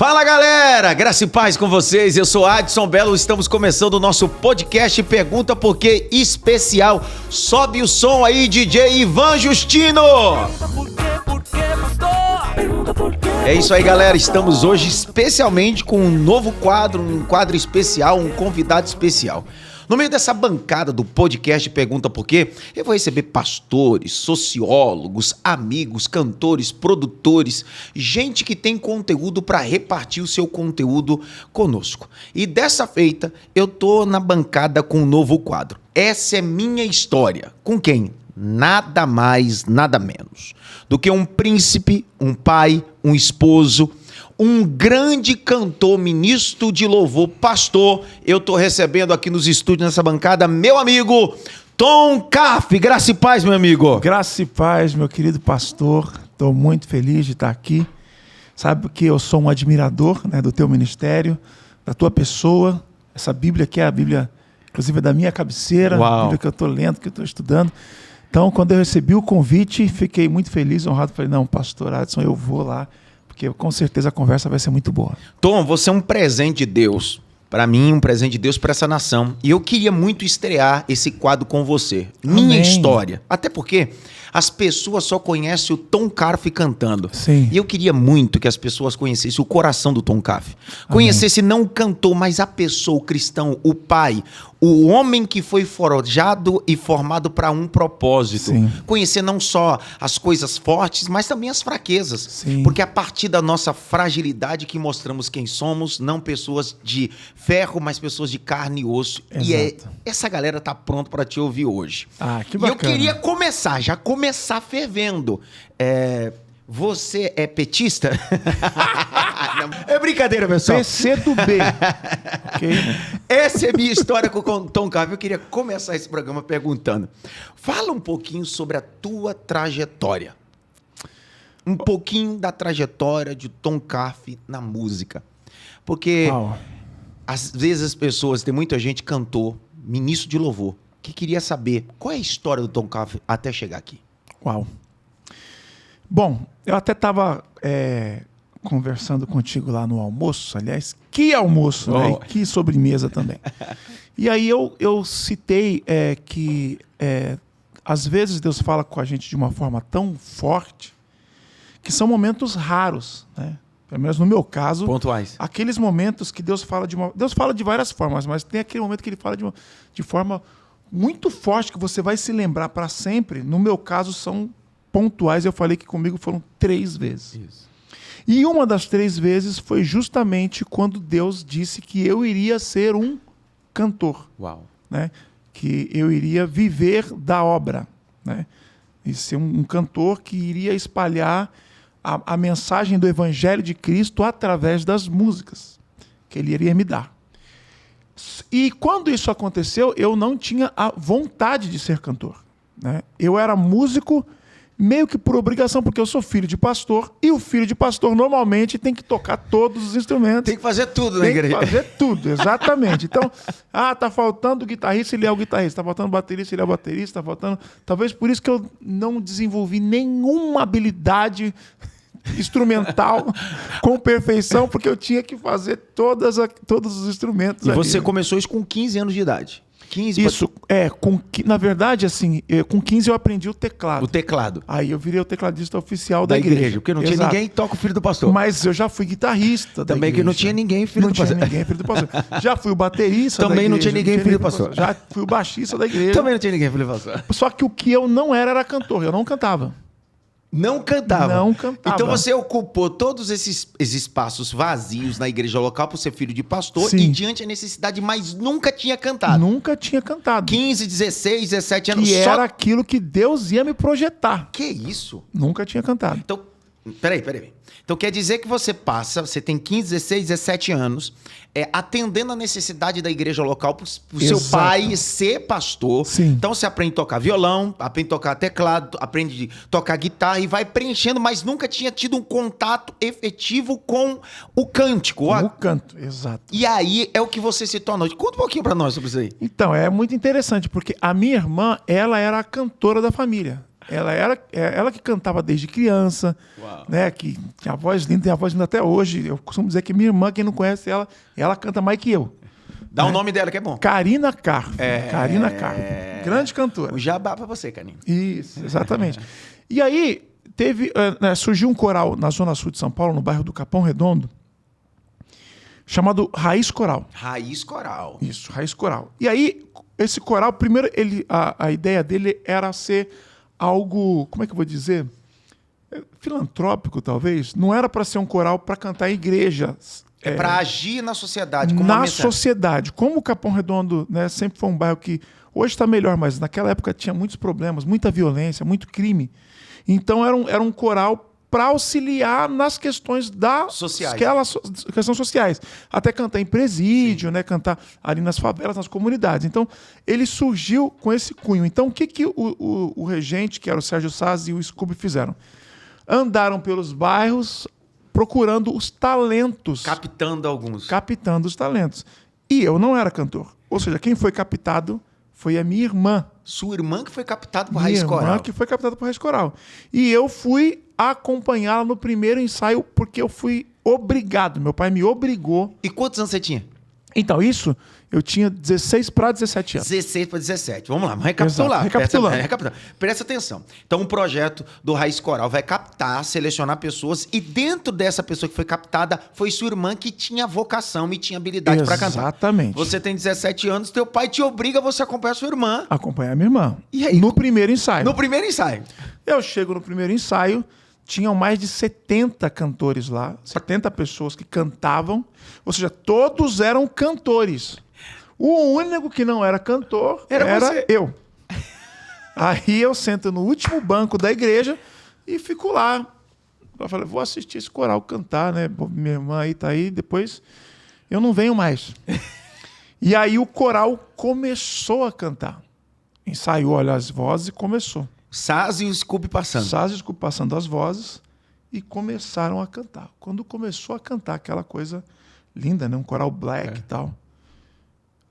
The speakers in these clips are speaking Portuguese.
Fala galera, graça e paz com vocês, eu sou Adson Belo, estamos começando o nosso podcast Pergunta Por Quê especial. Sobe o som aí, DJ Ivan Justino! É isso aí galera, estamos hoje especialmente com um novo quadro, um quadro especial, um convidado especial. No meio dessa bancada do podcast Pergunta Por Quê, eu vou receber pastores, sociólogos, amigos, cantores, produtores, gente que tem conteúdo para repartir o seu conteúdo conosco. E dessa feita, eu tô na bancada com um novo quadro. Essa é minha história. Com quem? Nada mais, nada menos do que um príncipe, um pai, um esposo, um grande cantor, ministro de louvor, pastor. Eu tô recebendo aqui nos estúdios, nessa bancada, meu amigo Tom Carf. Graça e paz, meu amigo. Graça e paz, meu querido pastor. Estou muito feliz de estar aqui. Sabe que eu sou um admirador, né, do teu ministério, da tua pessoa. Essa Bíblia aqui é a Bíblia, inclusive, da minha cabeceira. Uau. A Bíblia que eu estou lendo, que eu estou estudando. Então, quando eu recebi o convite, fiquei muito feliz, honrado. Falei, não, pastor Adson, eu vou lá, porque com certeza a conversa vai ser muito boa. Tom, você é um presente de Deus. Para mim, um presente de Deus para essa nação. E eu queria muito estrear esse quadro com você. Minha Amém. História. Até porque as pessoas só conhecem o Tom Carf cantando. Sim. E eu queria muito que as pessoas conhecessem o coração do Tom Carf. Conhecessem não o cantor, mas a pessoa, o cristão, o pai, o homem que foi forjado e formado para um propósito. Sim. Conhecer não só as coisas fortes, mas também as fraquezas. Sim. Porque é a partir da nossa fragilidade que mostramos quem somos, não pessoas de ferro, mas pessoas de carne e osso. Exato. E essa galera tá pronto para te ouvir hoje. Ah, que E bacana. eu queria começar fervendo. Você é petista? É brincadeira, pessoal. PC do B. Ok? Essa é a minha história com o Tom Carf. Eu queria começar esse programa perguntando. Fala um pouquinho sobre a tua trajetória. Um pouquinho da trajetória de Tom Carf na música. Porque às vezes as pessoas, tem muita gente cantor, ministro de louvor, que queria saber qual é a história do Tom Carf até chegar aqui. Uau. Bom, eu até estava conversando contigo lá no almoço, aliás, que almoço, né? E que sobremesa também. E aí eu citei que às vezes Deus fala com a gente de uma forma tão forte que são momentos raros, né? Pelo menos no meu caso, pontuais. Aqueles momentos que Deus fala Deus fala de várias formas, mas tem aquele momento que ele fala de forma muito forte que você vai se lembrar para sempre. No meu caso, são pontuais. Eu falei que comigo foram 3 vezes. Isso. E uma das 3 vezes foi justamente quando Deus disse que eu iria ser um cantor. Uau. Né? Que eu iria viver da obra. Né? E ser um cantor que iria espalhar a mensagem do Evangelho de Cristo através das músicas que ele iria me dar. E quando isso aconteceu, eu não tinha a vontade de ser cantor. Né? Eu era músico meio que por obrigação, porque eu sou filho de pastor, e o filho de pastor normalmente tem que tocar todos os instrumentos. Tem que fazer tudo na igreja. Tem que fazer tudo, exatamente. Então, tá faltando guitarrista, ele é o guitarrista. Tá faltando baterista, ele é o baterista. Tá faltando... Talvez por isso que eu não desenvolvi nenhuma habilidade instrumental com perfeição, porque eu tinha que fazer todos os instrumentos. E você ali, né? começou isso com 15 anos de idade. 15 Isso, na verdade, assim, com 15 eu aprendi o teclado. O teclado. Aí eu virei o tecladista oficial da igreja. Porque não tinha ninguém que toca o filho do pastor. Mas eu já fui guitarrista da Também igreja. que não tinha ninguém filho do pastor. Não tinha ninguém filho do pastor. Já fui o baterista Também da igreja. não tinha ninguém filho do pastor. Já fui o baixista da igreja. Também não tinha ninguém filho do pastor. Só que o que eu não era cantor, eu não cantava. Não cantava? Não cantava. Então você ocupou todos esses espaços vazios na igreja local por ser filho de pastor Sim. e diante da necessidade, mas nunca tinha cantado. Nunca tinha cantado. 15, 16, 17 anos. Que era aquilo que Deus ia me projetar. Que isso? Nunca tinha cantado. Então, peraí. Então quer dizer que você tem 15, 16, 17 anos, atendendo a necessidade da igreja local pro seu Exato. pai ser pastor. Sim. Então você aprende a tocar violão, aprende a tocar teclado, aprende a tocar guitarra e vai preenchendo, mas nunca tinha tido um contato efetivo com o cântico. O canto, exato. E aí é o que você se tornou. Conta um pouquinho pra nós sobre isso aí. Então, é muito interessante, porque a minha irmã, ela era a cantora da família. Ela que cantava desde criança, né? Que tinha a voz linda, tem a voz linda até hoje. Eu costumo dizer que minha irmã, quem não conhece ela canta mais que eu. Dá o nome dela que é bom. Karina Carf. Karina Carf. Grande cantora. Um jabá pra você, Karina. Isso, exatamente. E aí, surgiu um coral na Zona Sul de São Paulo, no bairro do Capão Redondo, chamado Raiz Coral. Raiz Coral. Isso, Raiz Coral. E aí, esse coral, primeiro, a ideia dele era ser algo, como é que eu vou dizer? Filantrópico, talvez. Não era para ser um coral para cantar em igrejas. É para agir na sociedade. Como na sociedade. Como o Capão Redondo, né, sempre foi um bairro que hoje está melhor, mas naquela época tinha muitos problemas, muita violência, muito crime. Então era um coral para auxiliar nas questões sociais. Questões sociais. Até cantar em presídio, né? Cantar ali nas favelas, nas comunidades. Então, ele surgiu com esse cunho. Então, o que o regente, que era o Sérgio Saz, e o Scooby fizeram? Andaram pelos bairros procurando os talentos. Captando alguns. Captando os talentos. E eu não era cantor. Ou seja, quem foi captado foi a minha irmã. Sua irmã que foi captada por Raiz Coral. Minha irmã que foi captada por Raiz Coral. E eu fui acompanhá-la no primeiro ensaio porque eu fui obrigado. Meu pai me obrigou. E quantos anos você tinha? Então, isso, eu tinha 16 para 17 anos. 16 para 17. Vamos lá, vamos recapitular. Recapitulando. Presta atenção. Então, um projeto do Raiz Coral vai captar, selecionar pessoas e dentro dessa pessoa que foi captada foi sua irmã que tinha vocação e tinha habilidade para cantar. Exatamente. Você tem 17 anos, teu pai te obriga a você acompanhar a sua irmã. Acompanhar a minha irmã. E aí? No primeiro ensaio. No primeiro ensaio. Eu chego no primeiro ensaio, tinham mais de 70 cantores lá, 70 pessoas que cantavam, ou seja, todos eram cantores. O único que não era cantor era você. eu. Aí eu sento no último banco da igreja e fico lá. Eu falei, vou assistir esse coral cantar, né? Minha irmã aí tá aí, depois eu não venho mais. E aí o coral começou a cantar. Ensaiou, olha, as vozes e começou. Saz e o Scooby passando. Saz e o Scooby passando as vozes e começaram a cantar. Quando começou a cantar aquela coisa linda, né? Um coral black e tal.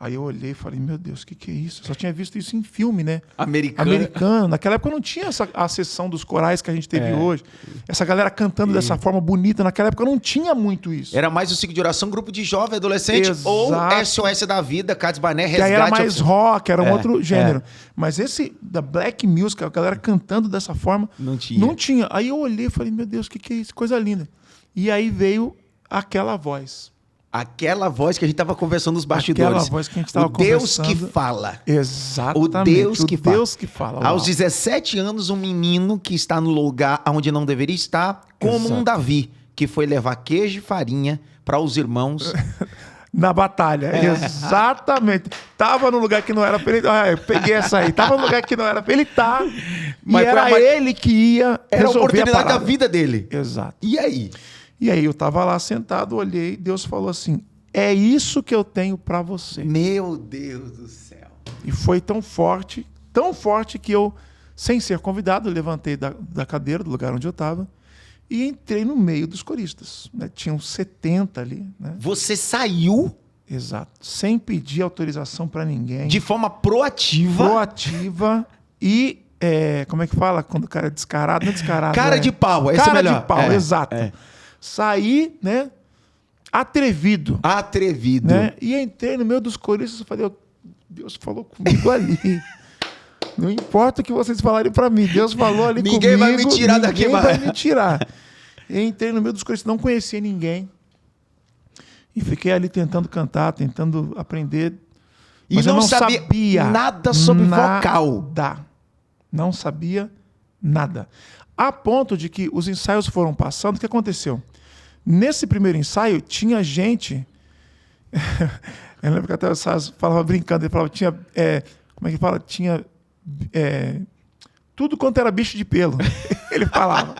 Aí eu olhei e falei, meu Deus, o que é isso? Eu só tinha visto isso em filme, né? Americano. Naquela época não tinha a sessão dos corais que a gente teve hoje. Essa galera cantando dessa forma bonita. Naquela época não tinha muito isso. Era mais o ciclo de oração, grupo de jovem, adolescente, Exato. ou SOS da Vida, Cades Barné, Que Resgate. aí era mais rock, era um outro gênero. Mas esse da black music, a galera cantando dessa forma, Não tinha. Não tinha. Aí eu olhei e falei, meu Deus, o que é isso? Coisa linda. E aí veio aquela voz. Aquela voz que a gente estava conversando nos bastidores. Aquela voz que a gente estava conversando. O Deus conversando. que fala. Exatamente. O Deus que fala. Deus que fala. Aos 17 anos, um menino que está no lugar onde não deveria estar, como Exato. um Davi, que foi levar queijo e farinha para os irmãos. Na batalha, exatamente. Tava no lugar que não era pra ele. Eu peguei essa aí. Tava no lugar que não era pra ele estar. Mas e era ele que ia Era a resolver oportunidade da parada. vida dele. Exato. E aí? E aí eu tava lá sentado, olhei, Deus falou assim, é isso que eu tenho pra você. Meu Deus do céu. E foi tão forte que eu, sem ser convidado, levantei da cadeira, do lugar onde eu estava, e entrei no meio dos coristas. Né? Tinham 70 ali. Né? Você saiu Exato. Sem pedir autorização para ninguém. de forma proativa. Proativa e... como é que fala quando o cara é descarado? Não é descarado. Cara de pau, esse é cara melhor. de pau, exato. Saí, né? Atrevido. Atrevido. Né? E entrei no meio dos coristas e falei, Deus falou comigo ali. Não importa o que vocês falarem para mim, Deus falou ali comigo. Ninguém vai me tirar daqui, Ninguém vai me tirar. E entrei no meio dos coristas, não conhecia ninguém. E fiquei ali tentando cantar, tentando aprender. Mas E eu não não sabia nada sobre vocal. Não sabia nada. A ponto de que os ensaios foram passando, o que aconteceu? Nesse primeiro ensaio, tinha gente... Eu lembro que até o Saz falava brincando, ele falava, tinha... como é que fala? Tinha... tudo quanto era bicho de pelo. Ele falava.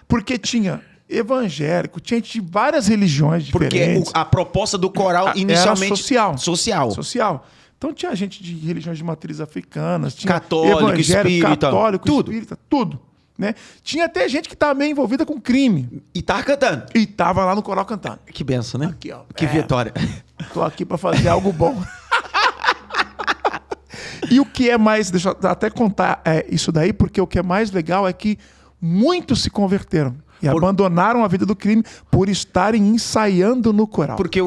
Porque tinha evangélico, tinha de várias religiões diferentes. Porque a proposta do coral inicialmente... Era social. Social. Então tinha gente de religiões de matriz africanas, tinha católico, evangélico, espírita, católico, tudo. espírita, tudo. Né? Tinha até gente que estava meio envolvida com crime. E tava cantando. E tava lá no coral cantando. Que benção, né? Aqui, ó. Que vitória. Tô aqui para fazer algo bom. E o que é mais... Deixa eu até contar isso daí, porque o que é mais legal é que muitos se converteram. E abandonaram a vida do crime por estarem ensaiando no coral. Porque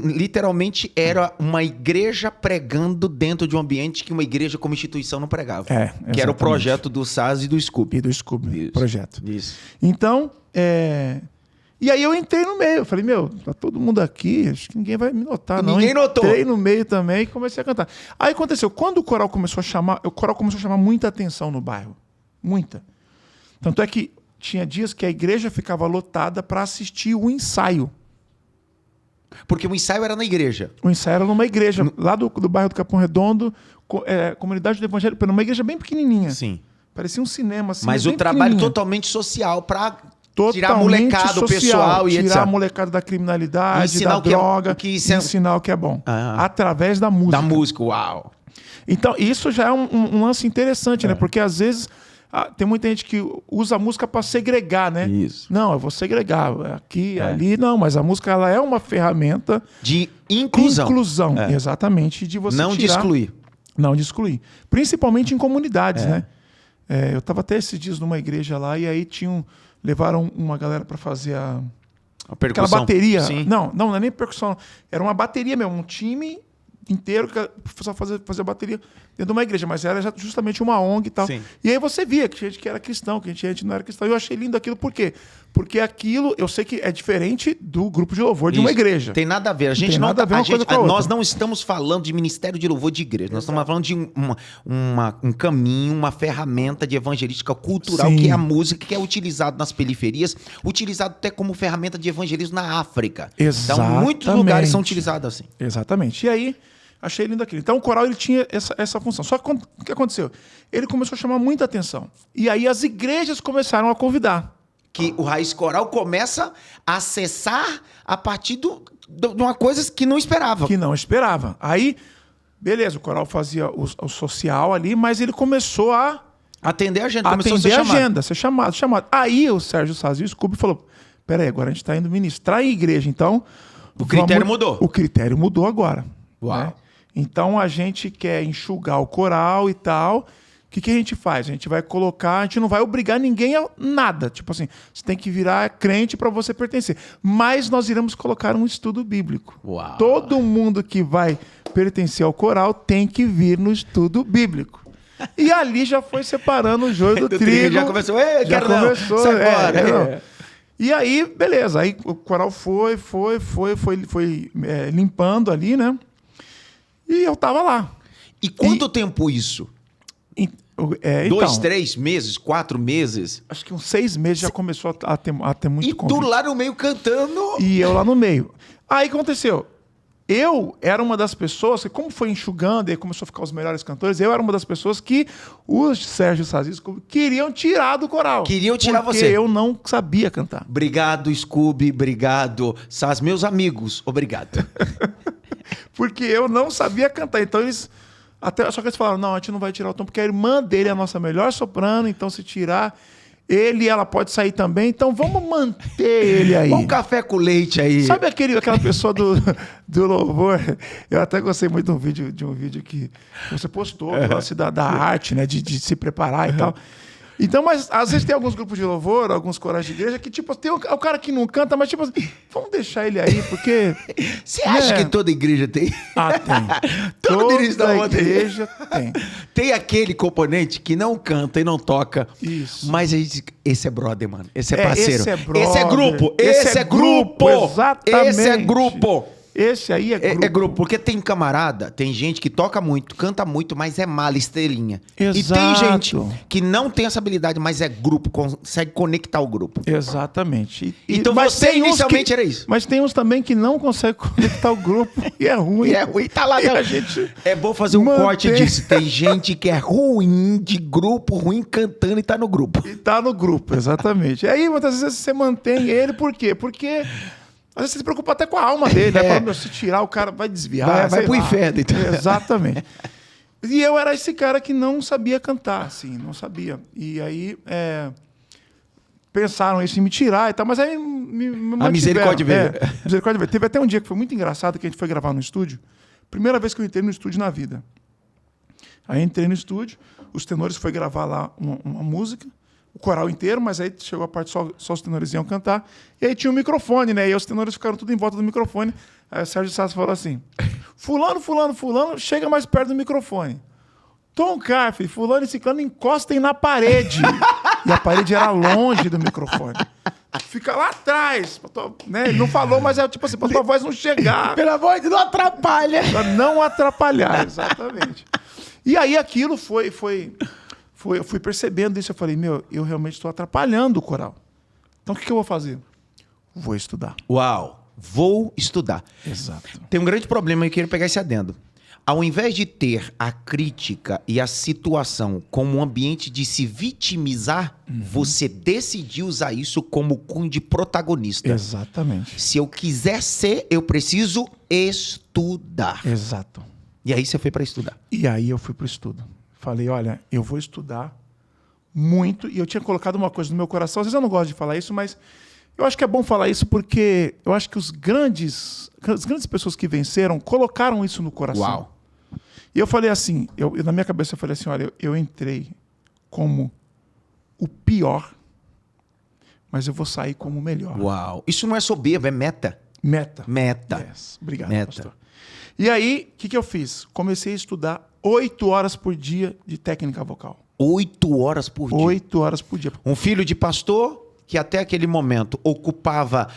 literalmente era uma igreja pregando dentro de um ambiente que uma igreja como instituição não pregava. Que era o projeto do Saz e do Scooby. E do Scooby, isso, projeto. Isso. Então, e aí eu entrei no meio. Eu falei, tá todo mundo aqui, acho que ninguém vai me notar, não. Ninguém notou. Entrei no meio também e comecei a cantar. Aí aconteceu, quando o coral começou a chamar muita atenção no bairro. Muita. Tanto é que tinha dias que a igreja ficava lotada para assistir o ensaio. Porque o ensaio era na igreja. O ensaio era numa igreja, lá do bairro do Capão Redondo, comunidade do Evangelho, numa igreja bem pequenininha. Sim. Parecia um cinema. Assim, mas o trabalho totalmente social para tirar a molecada, o pessoal e etc. Tirar a molecada da criminalidade, da droga, ensinar o que é bom. Através da música. Da música, uau. Então, isso já é um lance interessante, né? Porque às vezes... tem muita gente que usa a música para segregar, né? Isso. Não, eu vou segregar aqui, ali, não. Mas a música ela é uma ferramenta de inclusão. Exatamente, de você não tirar... Não de excluir. Principalmente em comunidades, né? Eu estava até esses dias numa igreja lá e aí levaram uma galera para fazer a percussão. Aquela bateria. Sim. Não é nem percussão. Era uma bateria mesmo, um time inteiro que só fazia bateria dentro de uma igreja, mas era justamente uma ONG e tal. Sim. E aí você via que gente que era cristão, que gente não era cristão. E eu achei lindo aquilo, por quê? Porque aquilo, eu sei que é diferente do grupo de louvor de uma igreja. Tem nada a ver. A gente tem não nada a ver uma coisa com a outra. Nós não estamos falando de ministério de louvor de igreja. Nós estamos falando de um caminho, uma ferramenta de evangelística cultural, Sim. que é a música, que é utilizado nas periferias, utilizado até como ferramenta de evangelismo na África. Exatamente. Então, muitos lugares são utilizados assim. Exatamente. E aí, achei lindo aquilo. Então, o coral ele tinha essa função. Só que o que aconteceu? Ele começou a chamar muita atenção. E aí, as igrejas começaram a convidar. Que o Raiz Coral começa a acessar a partir de uma coisa que não esperava. Que não esperava. Aí, beleza, o coral fazia o social ali, mas ele começou a... Atender a agenda. Começou atender a a agenda, ser chamado. Aí, o Sérgio Saz e o Scooby falou, peraí, agora a gente está indo ministrar em igreja, então... O critério mudou. O critério mudou agora. Uau. Né? Então, a gente quer enxugar o coral e tal... O que a gente faz? A gente vai colocar, a gente não vai obrigar ninguém a nada. Tipo assim, você tem que virar crente para você pertencer. Mas nós iremos colocar um estudo bíblico. Uau. Todo mundo que vai pertencer ao coral tem que vir no estudo bíblico. E ali já foi separando o joio do trigo. Já começou, já começou. Agora. E aí, beleza. Aí o coral foi limpando ali, né? E eu tava lá. E quanto tempo isso? 2, 3 meses, 4 meses? Acho que uns 6 meses já começou a ter muito convite. E tu lá no meio cantando. E eu lá no meio. Aí o que aconteceu? Eu era uma das pessoas que, como foi enxugando e começou a ficar os melhores cantores, eu era uma das pessoas que os Sérgio Saz e Scooby queriam tirar do coral. Queriam tirar você. Porque eu não sabia cantar. Obrigado, Scooby. Obrigado. Saz, meus amigos. Obrigado. Porque eu não sabia cantar. Então eles... só que eles falaram, não, a gente não vai tirar o Tom, porque a irmã dele é a nossa melhor soprano, então se tirar ela pode sair também, então vamos manter ele aí. Um café com leite aí. Sabe aquela pessoa do louvor? Eu até gostei muito de um vídeo que você postou, da arte, né, de se preparar e tal. Então, mas às vezes tem alguns grupos de louvor, alguns corais de igreja, que tipo, tem o cara que não canta, mas tipo assim, vamos deixar ele aí, porque... Você acha que toda igreja tem? Tem. Toda igreja tem. Tem aquele componente que não canta e não toca. Isso. Mas esse é brother, mano. Esse é parceiro. Esse é brother. Esse é grupo. Esse é grupo. Exatamente. Esse é grupo. Esse aí é grupo. É grupo, porque tem camarada, tem gente que toca muito, canta muito, mas é mala, estrelinha. Exato. E tem gente que não tem essa habilidade, mas é grupo, consegue conectar o grupo. Exatamente. Então você inicialmente era isso. Mas tem uns também que não conseguem conectar o grupo e é ruim. E é ruim, tá lá. E a gente é bom fazer um corte disso. Tem gente que é ruim de grupo, ruim cantando e tá no grupo. E tá no grupo, exatamente. E aí, muitas vezes, você mantém ele, por quê? Porque às vezes você se preocupa até com a alma dele, né? Falando, se tirar, o cara vai desviar. Vai pro inferno, então. Exatamente. E eu era esse cara que não sabia cantar, assim, não sabia. E aí pensaram isso em me tirar e tal, mas aí me mantiveram. A misericórdia veio. Misericórdia veio. Teve até um dia que foi muito engraçado, que a gente foi gravar no estúdio. Primeira vez que eu entrei no estúdio na vida. Aí entrei no estúdio, os tenores foram gravar lá uma música, o coral inteiro, mas aí chegou a parte só os tenores iam cantar. E aí tinha um microfone, né? E os tenores ficaram tudo em volta do microfone. Aí o Sérgio Sassi falou assim: fulano, chega mais perto do microfone. Tom Carfe, fulano e ciclano encostem na parede. E a parede era longe do microfone. Fica lá atrás. Né? Ele não falou, mas é tipo assim, pra tua voz não chegar. Pelo amor de Deus, não atrapalha. Pra não atrapalhar, exatamente. E aí aquilo eu fui percebendo isso. Eu falei, eu realmente estou atrapalhando o coral. Então o que eu vou fazer? Vou estudar. Uau, vou estudar. Exato. Tem um grande problema e eu queria pegar esse adendo. Ao invés de ter a crítica e a situação como um ambiente de se vitimizar, você decidiu usar isso como cunho de protagonista. Exatamente. Se eu quiser ser, eu preciso estudar. Exato. E aí você foi para estudar. E aí eu fui para o estudo. Falei, olha, eu vou estudar muito. E eu tinha colocado uma coisa no meu coração. Às vezes eu não gosto de falar isso, mas eu acho que é bom falar isso porque eu acho que as grandes pessoas que venceram colocaram isso no coração. Uau. E eu falei assim, na minha cabeça eu falei assim, olha, eu entrei como o pior, mas eu vou sair como o melhor. Uau. Isso não é soberba, é meta. Meta. Yes. Obrigado, meta. pastor. E aí, o que eu fiz? Comecei a estudar 8 horas por dia de técnica vocal. 8 horas por dia. 8 horas por dia. Um filho de pastor que até aquele momento ocupava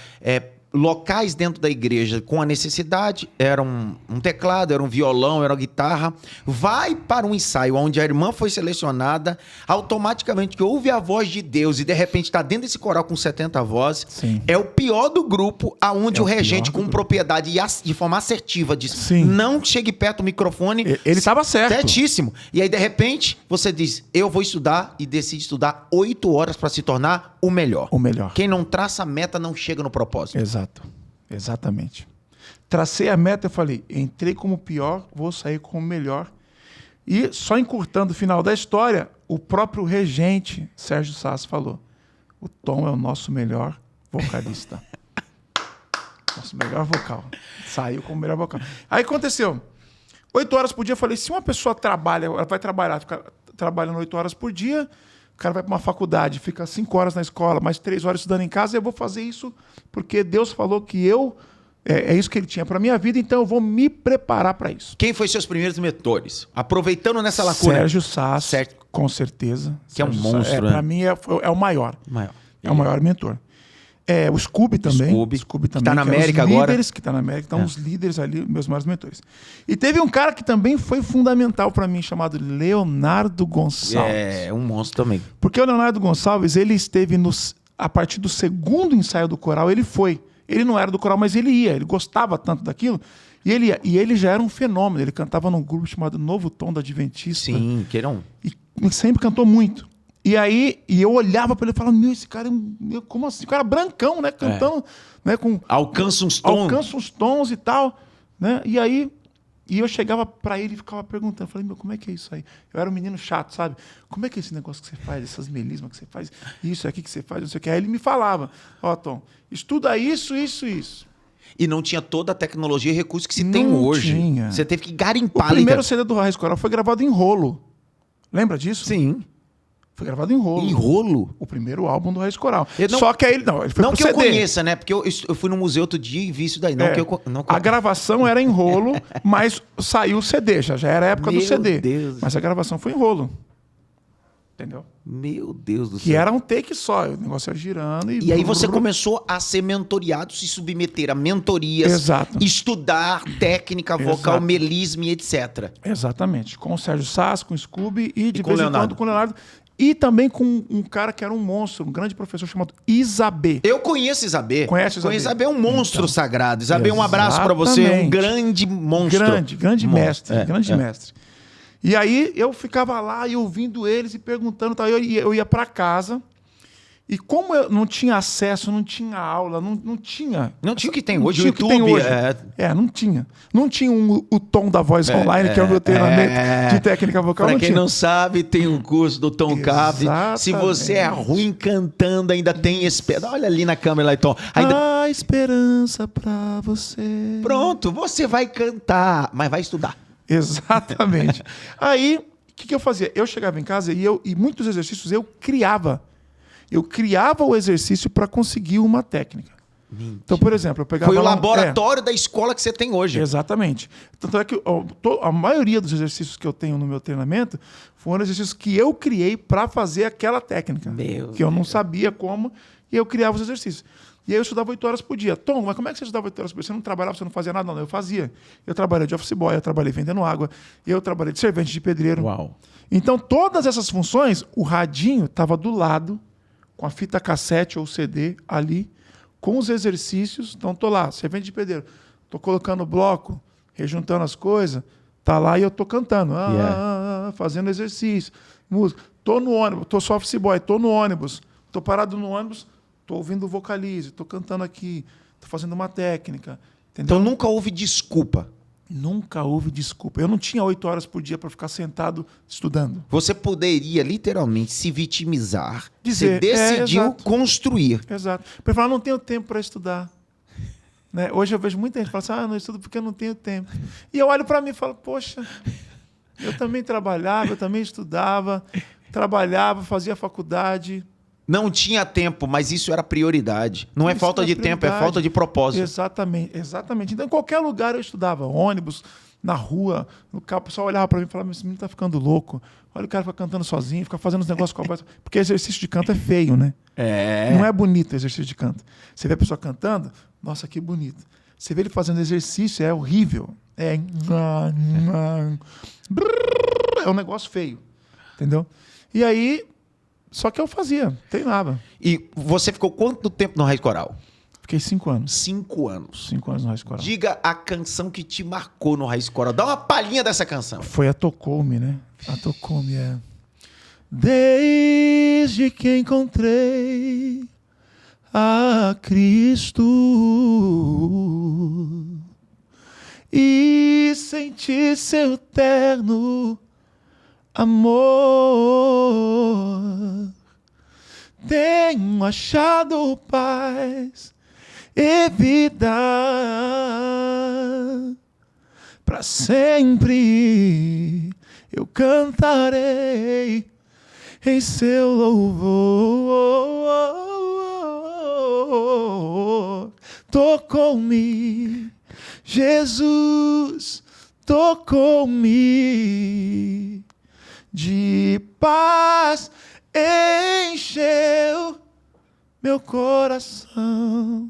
locais dentro da igreja com a necessidade, era um teclado, era um violão, era uma guitarra, vai para um ensaio onde a irmã foi selecionada, automaticamente que ouve a voz de Deus e de repente está dentro desse coral com 70 vozes. Sim. É o pior do grupo, aonde o regente com propriedade e de forma assertiva diz, Sim. não chegue perto do microfone. Ele estava certo. Certíssimo. E aí de repente você diz, eu vou estudar e decide estudar 8 horas para se tornar o melhor. O melhor. Quem não traça a meta não chega no propósito. Exato. Exatamente. Tracei a meta, eu falei, entrei como pior, vou sair como melhor. E só encurtando o final da história, o próprio regente, Sérgio Sassi, falou, o Tom é o nosso melhor vocalista. Nosso melhor vocal. Saiu como melhor vocal. Aí aconteceu. 8 horas por dia, eu falei, se uma pessoa trabalha, ela vai trabalhar, fica trabalhando 8 horas por dia, o cara vai para uma faculdade, fica 5 horas na escola, mais 3 horas estudando em casa, eu vou fazer isso porque Deus falou que é isso que ele tinha para minha vida, então eu vou me preparar para isso. Quem foi seus primeiros mentores? Aproveitando nessa lacuna. Sérgio Sassi, certo. Com certeza. Que Sérgio é um monstro, né? Para mim é o maior. É o maior mentor. O Scooby também. Scooby também. Que tá na América agora. Que tá na América, estão os líderes ali, meus maiores mentores. E teve um cara que também foi fundamental para mim, chamado Leonardo Gonçalves. É, um monstro também. Porque o Leonardo Gonçalves, ele esteve a partir do segundo ensaio do coral, ele foi. Ele não era do coral, mas ele ia. Ele gostava tanto daquilo. E ele ia. E ele já era um fenômeno. Ele cantava num grupo chamado Novo Tom da Adventista. Sim, que era um. E sempre cantou muito. E aí, eu olhava para ele e falava, esse cara como assim? O cara brancão, né? Cantando, né? Alcança uns tons. Alcança uns tons e tal, né? E aí, eu chegava para ele e ficava perguntando, falei, como é que é isso aí? Eu era um menino chato, sabe? Como é que é esse negócio que você faz, essas melismas que você faz, isso aqui que você faz, não sei o que. Aí ele me falava, Tom, estuda isso. E não tinha toda a tecnologia e recursos que se tem hoje. Tinha. Você teve que garimpar. O primeiro CD do Raiz Coral foi gravado em rolo. Lembra disso? Sim. Foi gravado em rolo. Em rolo? O primeiro álbum do Raiz Coral. Só que aí ele foi não pro que CD. Eu conheça, né? Porque eu fui no museu outro dia e vi isso daí. A gravação era em rolo, mas saiu o CD. Já era a época do CD. Deus. Mas a gravação foi em rolo. Entendeu? Meu Deus do céu. Que era um take só, o negócio ia girando E aí você começou a ser mentoriado, se submeter a mentorias, Exato. estudar técnica vocal, Exato. melisma e etc. Exatamente. Com o Sérgio Sass, com o Scooby e de com vez o em Leonardo. quando com o Leonardo. E também com um cara que era um monstro, um grande professor chamado Isabê. Eu conheço Isabê. Conhece Isabê? Isabê é um monstro Então, sagrado. Isabê, um abraço pra você, um exatamente. grande monstro. Grande mestre, É. mestre. E aí eu ficava lá e ouvindo eles e perguntando, tal. Eu ia para casa e como eu não tinha acesso, não tinha aula, não tinha... Não tinha o que tem hoje, tinha o YouTube. que tem hoje. Não tinha. Não tinha o tom da voz online, que é o meu treinamento de técnica vocal. Pra não quem tinha. não sabe, tem um curso do Tom Cave. Se você é Exatamente. ruim cantando, ainda tem esperança. Olha ali na câmera, lá, Tom. Ainda... Há esperança pra você. Pronto, você vai cantar, mas vai estudar. Exatamente. Aí, o que eu fazia? Eu chegava em casa e muitos exercícios eu criava. Eu criava o exercício para conseguir uma técnica. Mentira. Então, por exemplo, eu pegava... Foi o lá laboratório da escola que você tem hoje. Exatamente. Tanto é que a maioria dos exercícios que eu tenho no meu treinamento foram exercícios que eu criei para fazer aquela técnica. Que eu não sabia como, e eu criava os exercícios. E aí eu estudava 8 horas por dia. Tom, mas como é que você estudava 8 horas por dia? Você não trabalhava, você não fazia nada? Não, eu fazia. Eu trabalhei de office boy, eu trabalhei vendendo água, eu trabalhei de servente de pedreiro. Uau. Então, todas essas funções, o radinho estava do lado, com a fita cassete ou CD ali, com os exercícios. Então, estou lá, servente de pedreiro. Estou colocando bloco, rejuntando as coisas. Tá lá e eu estou cantando. Fazendo exercício, música. Estou no ônibus, estou só office boy, estou no ônibus. Estou parado no ônibus, estou ouvindo o vocalize, estou cantando aqui, estou fazendo uma técnica. Entendeu? Então nunca houve desculpa. Nunca houve desculpa. Eu não tinha 8 horas por dia para ficar sentado estudando. Você poderia literalmente se vitimizar. Dizer, você decidiu exato. construir. Exato. Para falar, não tenho tempo para estudar. Né? Hoje eu vejo muita gente que fala assim, não estudo porque eu não tenho tempo. E eu olho para mim e falo, poxa, eu também trabalhava, eu também estudava, trabalhava, fazia faculdade. Não tinha tempo, mas isso era prioridade. Não é Isso falta era de tempo, é prioridade. falta de propósito. Exatamente. Então, em qualquer lugar eu estudava. Ônibus, na rua, no carro. O pessoal olhava para mim e falava, esse menino tá ficando louco. Olha o cara fica cantando sozinho, fica fazendo os negócios com a voz. Porque exercício de canto é feio, né? Não é bonito o exercício de canto. Você vê a pessoa cantando, nossa, que bonito. Você vê ele fazendo exercício, é horrível. É um negócio feio. Entendeu? E aí... Só que eu fazia, treinava. E você ficou quanto tempo no Raiz Coral? Fiquei 5 anos. 5 anos. 5 anos no Raiz Coral. Diga a canção que te marcou no Raiz Coral. Dá uma palhinha dessa canção. Foi a Tocou-me, né? A Tocou-me é... Desde que encontrei a Cristo e senti seu terno amor, tenho achado paz e vida para sempre. Eu cantarei em seu louvor. Tocou-me, Jesus, tocou-me. De paz encheu meu coração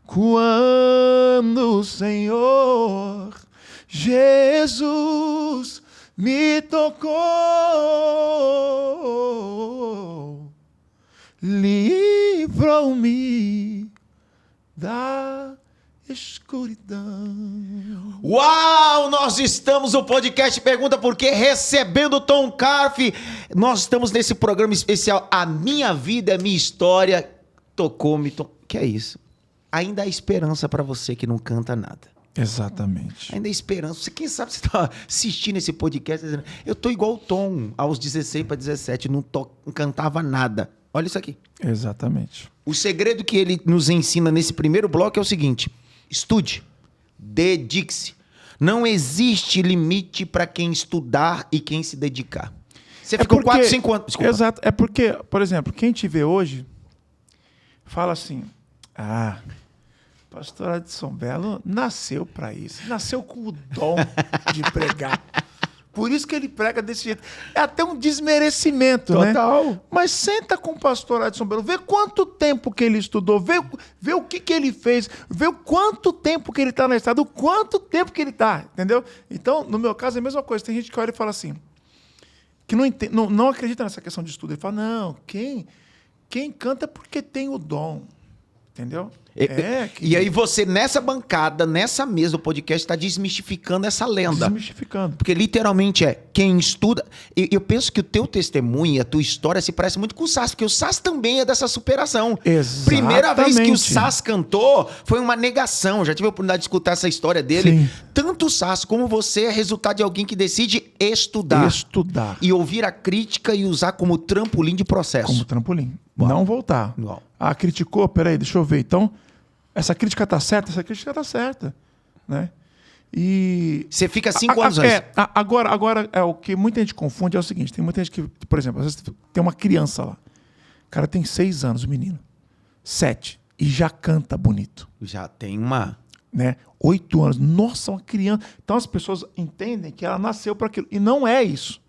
quando o Senhor Jesus me tocou, livrou-me da escuridão. Uau! Nós estamos no podcast Pergunta Por Quê, recebendo Tom Carfe. Nós estamos nesse programa especial A Minha Vida, a Minha História. Tocou-me. Que é isso? Ainda há esperança para você que não canta nada. Exatamente. Ainda há esperança. Quem sabe você está assistindo esse podcast dizendo, eu tô igual o Tom, aos 16 para 17, não cantava nada. Olha isso aqui. Exatamente. O segredo que ele nos ensina nesse primeiro bloco é o seguinte: estude, dedique-se. Não existe limite para quem estudar e quem se dedicar. Você ficou 4, 5 anos. Desculpa. Exato. É porque, por exemplo, quem te vê hoje fala assim: pastor Edson Belo nasceu para isso. Nasceu com o dom de pregar. Por isso que ele prega desse jeito. É até um desmerecimento, Total. né? Mas senta com o pastor Edson Belo, vê quanto tempo que ele estudou, vê o que ele fez, vê o quanto tempo que ele está na estrada, o quanto tempo que ele está, entendeu? Então, no meu caso, é a mesma coisa. Tem gente que olha e fala assim, que não acredita nessa questão de estudo. Ele fala, não, quem canta é porque tem o dom, entendeu? E aí você, nessa bancada, nessa mesa do podcast, está desmistificando essa lenda. Desmistificando. Porque literalmente quem estuda... Eu penso que o teu testemunho e a tua história se parece muito com o Sass, porque o Sass também é dessa superação. Exatamente. Primeira vez que o Sass cantou, foi uma negação. Eu já tive a oportunidade de escutar essa história dele. Sim. Tanto o Sass como você é resultado de alguém que decide estudar. Estudar. E ouvir a crítica e usar como trampolim de processo. Como trampolim. Uau. Não voltar. Uau. Ah, criticou? Peraí, deixa eu ver. Então, essa crítica tá certa? Essa crítica tá certa. Né? E... Você fica 5 anos antes. Agora, o que muita gente confunde é o seguinte. Tem muita gente que, por exemplo, às vezes tem uma criança lá. O cara tem 6 anos, o menino. 7. E já canta bonito. Já tem uma... Né? 8 anos. Nossa, uma criança. Então as pessoas entendem que ela nasceu para aquilo. E não é isso.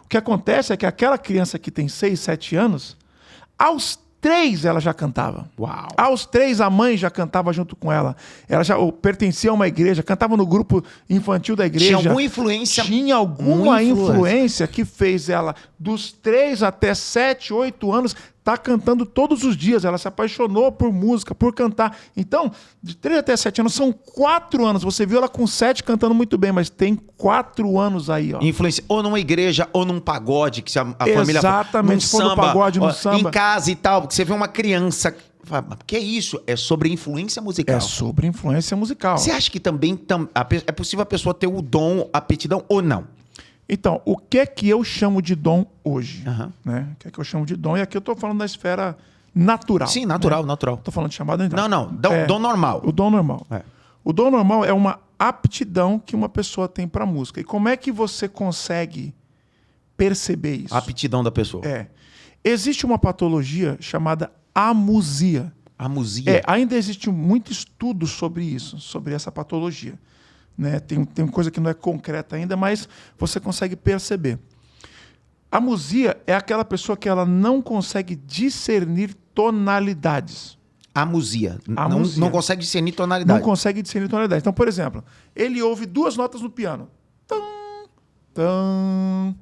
O que acontece é que aquela criança que tem 6, 7 anos, aos 3 ela já cantava. Uau. Aos 3 a mãe já cantava junto com ela. Ela já pertencia a uma igreja, cantava no grupo infantil da igreja. Tinha alguma influência? Tinha alguma influência que fez ela, dos 3 até 7, 8 anos, tá cantando todos os dias. Ela se apaixonou por música, por cantar. Então, de 3 até 7 anos, são 4 anos. Você viu ela com 7 cantando muito bem, mas tem 4 anos aí, ó. Influência ou numa igreja ou num pagode, que a família... Exatamente, se for no pagode, no samba. Em casa e tal, porque você vê uma criança... Que é isso? É sobre influência musical. É sobre influência musical. Você acha que também é possível a pessoa ter o dom, a aptidão ou não? Então, o que é que eu chamo de dom hoje? Uhum. Né? O que é que eu chamo de dom? E aqui eu estou falando da esfera natural. Sim, natural, né? natural. Estou falando de chamada natural. Não. Dom normal. O dom normal. É. O dom normal é uma aptidão que uma pessoa tem para música. E como é que você consegue perceber isso? A aptidão da pessoa. Existe uma patologia chamada amusia. Amusia? Ainda existe muito estudo sobre isso, sobre essa patologia. Né? Tem coisa que não é concreta ainda, mas você consegue perceber. A amusia é aquela pessoa que ela não consegue discernir tonalidades. Amusia. Não consegue discernir tonalidade. Não consegue discernir tonalidade. Então, por exemplo, ele ouve 2 notas no piano. Tum, tum.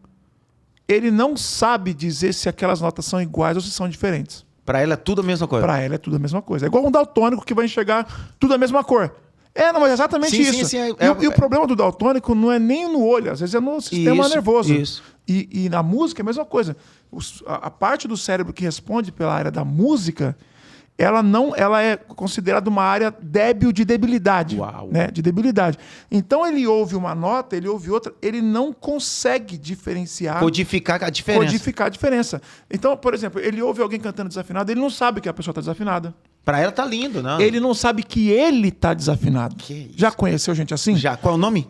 Ele não sabe dizer se aquelas notas são iguais ou se são diferentes. Para ela é tudo a mesma coisa. Para ela é tudo a mesma coisa. É igual um daltônico que vai enxergar tudo a mesma cor. Não, mas é exatamente isso. Sim, e o problema do daltônico não é nem no olho, às vezes é no sistema nervoso. Isso. E na música é a mesma coisa. A parte do cérebro que responde pela área da música, ela é considerada uma área débil de debilidade. Uau. Né? De debilidade. Então ele ouve uma nota, ele ouve outra, ele não consegue diferenciar. Codificar a diferença. Então, por exemplo, ele ouve alguém cantando desafinado, ele não sabe que a pessoa está desafinada. Pra ela tá lindo, né? Ele não sabe que ele tá desafinado. Que isso? Já conheceu gente assim? Já. Qual é o nome?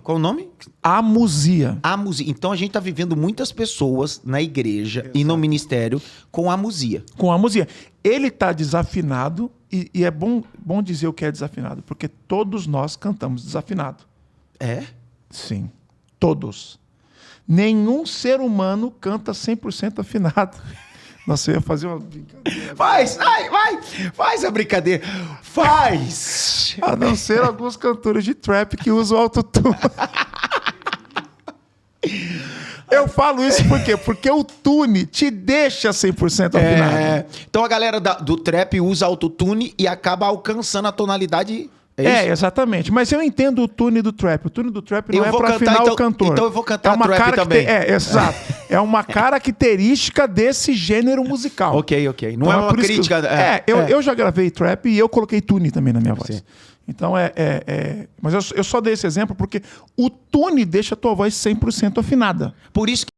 Amusia. Amusia. Então a gente tá vivendo muitas pessoas na igreja e no ministério com amusia. Com amusia. Ele tá desafinado e é bom dizer o que é desafinado, porque todos nós cantamos desafinado. É? Sim. Todos. Nenhum ser humano canta 100% afinado. Nossa, eu ia fazer uma brincadeira. Faz a brincadeira. Faz! A não ser alguns cantores de trap que usam autotune. Eu falo isso por quê? Porque o tune te deixa 100% afinado. Então a galera do trap usa autotune e acaba alcançando a tonalidade... Exatamente. Mas eu entendo o tune do trap. O tune do trap não é para afinar o cantor. Então eu vou cantar trap também. Exato. É uma característica desse gênero musical. Ok. Não então, é uma crítica... Eu já gravei trap e eu coloquei tune também na minha voz. Sim. Então Mas eu só dei esse exemplo porque o tune deixa a tua voz 100% afinada. Por isso que...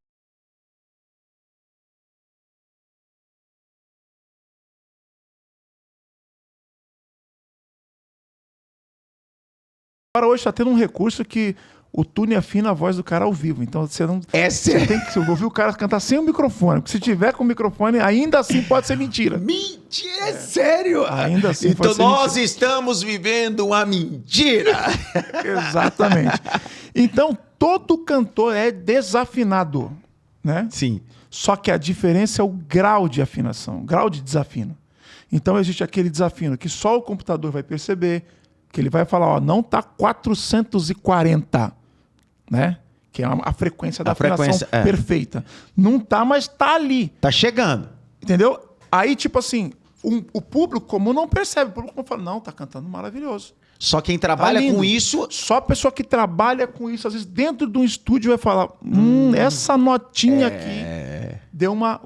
Agora hoje está tendo um recurso que o tune afina a voz do cara ao vivo. Então você não. Você tem que ouvir o cara cantar sem o microfone. Porque se tiver com o microfone, ainda assim pode ser mentira. Mentira, é sério? Ainda assim então pode ser nós mentira. Estamos vivendo uma mentira. Exatamente. Então, todo cantor é desafinado, né? Sim. Só que a diferença é o grau de afinação, o grau de desafino. Então existe aquele desafino que só o computador vai perceber, que ele vai falar, ó, não está 440, né? Que é a frequência da afinação perfeita. Não tá, mas tá ali. Tá chegando. Entendeu? Aí, tipo assim, o público comum não percebe. O público comum fala, não, tá cantando maravilhoso. Só quem trabalha com isso... Só a pessoa que trabalha com isso, às vezes dentro de um estúdio vai falar, essa notinha aqui deu uma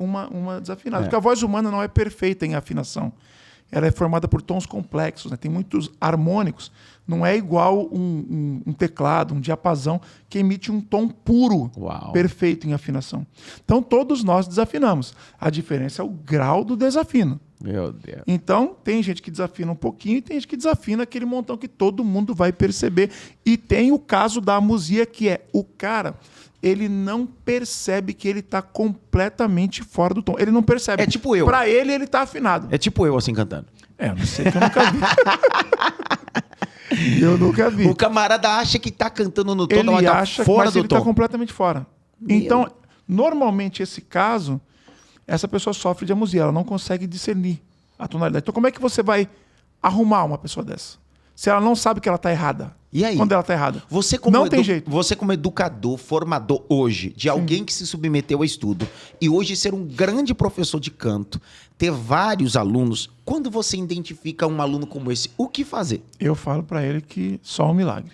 desafinada. Porque a voz humana não é perfeita em afinação. Ela é formada por tons complexos, né? Tem muitos harmônicos. Não é igual um teclado, um diapasão, que emite um tom puro, perfeito em afinação. Então, todos nós desafinamos. A diferença é o grau do desafino. Meu Deus. Então, tem gente que desafina um pouquinho e tem gente que desafina aquele montão que todo mundo vai perceber. E tem o caso da amusia, que é o cara... ele não percebe que ele está completamente fora do tom. Ele não percebe. É tipo eu. Para ele está afinado. É tipo eu, assim, cantando. Eu não sei, que eu nunca vi. Eu nunca vi. O camarada acha que tá cantando no tom, ele mas tá acha, fora mas do ele tom. está completamente fora. Então, normalmente, esse caso, essa pessoa sofre de amusia. Ela não consegue discernir a tonalidade. Então, como é que você vai arrumar uma pessoa dessa? Se ela não sabe que ela está errada. E aí? Quando ela está errada. Não tem jeito. Você como educador, formador hoje, de alguém que se submeteu a estudo, e hoje ser um grande professor de canto, ter vários alunos, quando você identifica um aluno como esse, o que fazer? Eu falo para ele que só um milagre.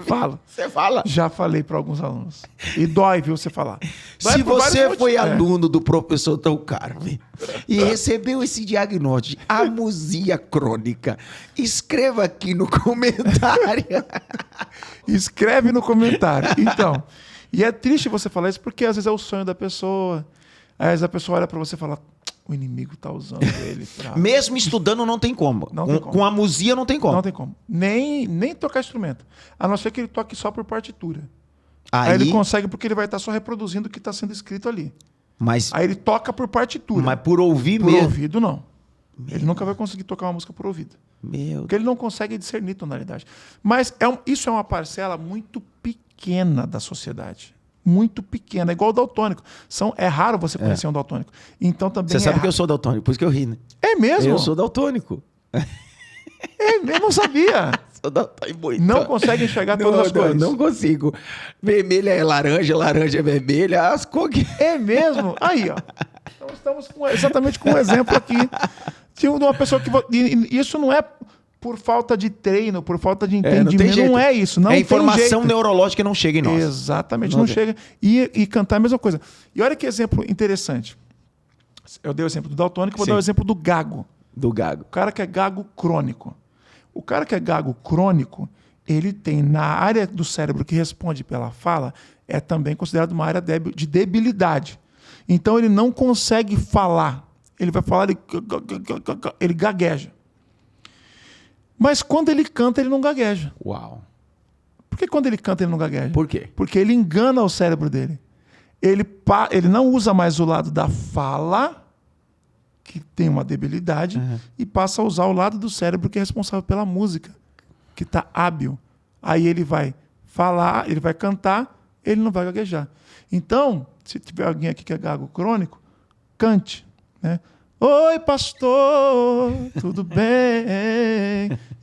Falo. Você fala? Já falei para alguns alunos. E dói, viu, você falar. Dói Se você foi aluno do professor Tom Carmen e recebeu esse diagnóstico de amusia crônica, escreva aqui no comentário. Escreve no comentário. Então, e é triste você falar isso porque às vezes é o sonho da pessoa. Às vezes a pessoa olha para você e fala, o inimigo tá usando ele pra... Mesmo estudando não tem como. Não tem como. Com amusia não tem como. Não tem como. Nem tocar instrumento. A não ser que ele toque só por partitura. Aí ele consegue porque ele vai estar só reproduzindo o que está sendo escrito ali. Mas... Aí ele toca por partitura. Mas por ouvir por mesmo? Por ouvido, não. Ele nunca vai conseguir tocar uma música por ouvido. Porque ele não consegue discernir tonalidade. Mas isso é uma parcela muito pequena da sociedade. Muito pequena, é igual o daltônico. É raro você conhecer um daltônico. Então também você sabe que eu sou daltônico, por isso que eu ri, né? É mesmo? Eu sou daltônico. Eu não sabia. Não consegue enxergar todas as cores. Não consigo. Vermelha é laranja, laranja é vermelha, as cores. É mesmo? Aí, ó. Então estamos exatamente com um exemplo aqui de uma pessoa que... Isso não é por falta de treino, por falta de entendimento. Não é isso. Não é informação neurológica que não chega em nós. Exatamente, não chega. E cantar é a mesma coisa. E olha que exemplo interessante. Eu dei o exemplo do daltônico, vou dar o exemplo do gago. Do gago. O cara que é gago crônico. O cara que é gago crônico, ele tem na área do cérebro que responde pela fala, é também considerado uma área de debilidade. Então ele não consegue falar. Ele vai falar, ele gagueja. Mas quando ele canta, ele não gagueja. Uau. Por que quando ele canta, ele não gagueja? Por quê? Porque ele engana o cérebro dele. Ele não usa mais o lado da fala, que tem uma debilidade, e passa a usar o lado do cérebro que é responsável pela música, que está hábil. Aí ele vai falar, ele vai cantar, ele não vai gaguejar. Então, se tiver alguém aqui que é gago crônico, cante, né? Oi, pastor, tudo bem?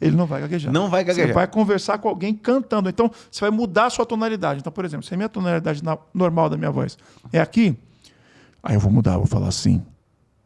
Ele não vai gaguejar. Não vai gaguejar. Você vai conversar com alguém cantando. Então, você vai mudar a sua tonalidade. Então, por exemplo, se a minha tonalidade normal da minha voz é aqui, aí eu vou mudar, vou falar assim.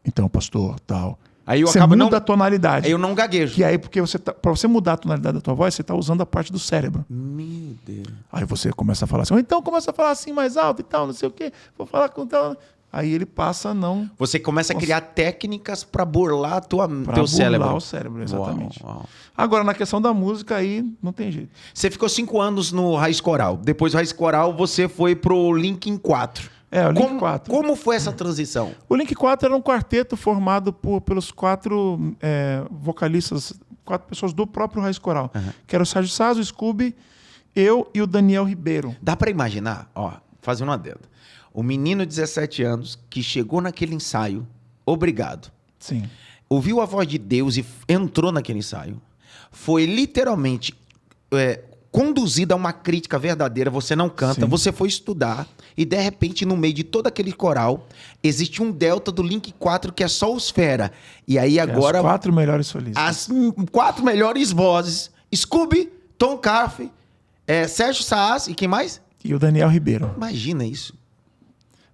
Então, pastor, tal. Aí eu você muda a tonalidade. Aí eu não gaguejo. Que aí, porque para você mudar a tonalidade da tua voz, você está usando a parte do cérebro. Meu Deus. Aí você começa a falar assim, ou então começa a falar assim mais alto e tal, não sei o quê. Vou falar com tal... Aí ele passa a não... Você começa a criar técnicas para burlar teu cérebro. Para burlar o cérebro, exatamente. Uau. Agora, na questão da música, aí não tem jeito. Você ficou 5 anos no Raiz Coral. Depois do Raiz Coral, você foi pro Linkin 4. O Linkin 4. Como foi essa transição? O Linkin 4 era um quarteto formado pelos 4 vocalistas, 4 pessoas do próprio Raiz Coral. Que era o Sérgio Saz, o Scooby, eu e o Daniel Ribeiro. Dá para imaginar? Ó, fazendo uma adendo. O menino de 17 anos que chegou naquele ensaio, obrigado. Sim. Ouviu a voz de Deus e entrou naquele ensaio. Foi literalmente conduzida a uma crítica verdadeira, você não canta, Sim. você foi estudar e de repente no meio de todo aquele coral existe um delta do Link 4 que é só os fera. E aí agora As 4 melhores solistas. as 4 melhores vozes, Scooby, Tom Carfe, Sérgio Saas e quem mais? E o Daniel Ribeiro. Imagina isso.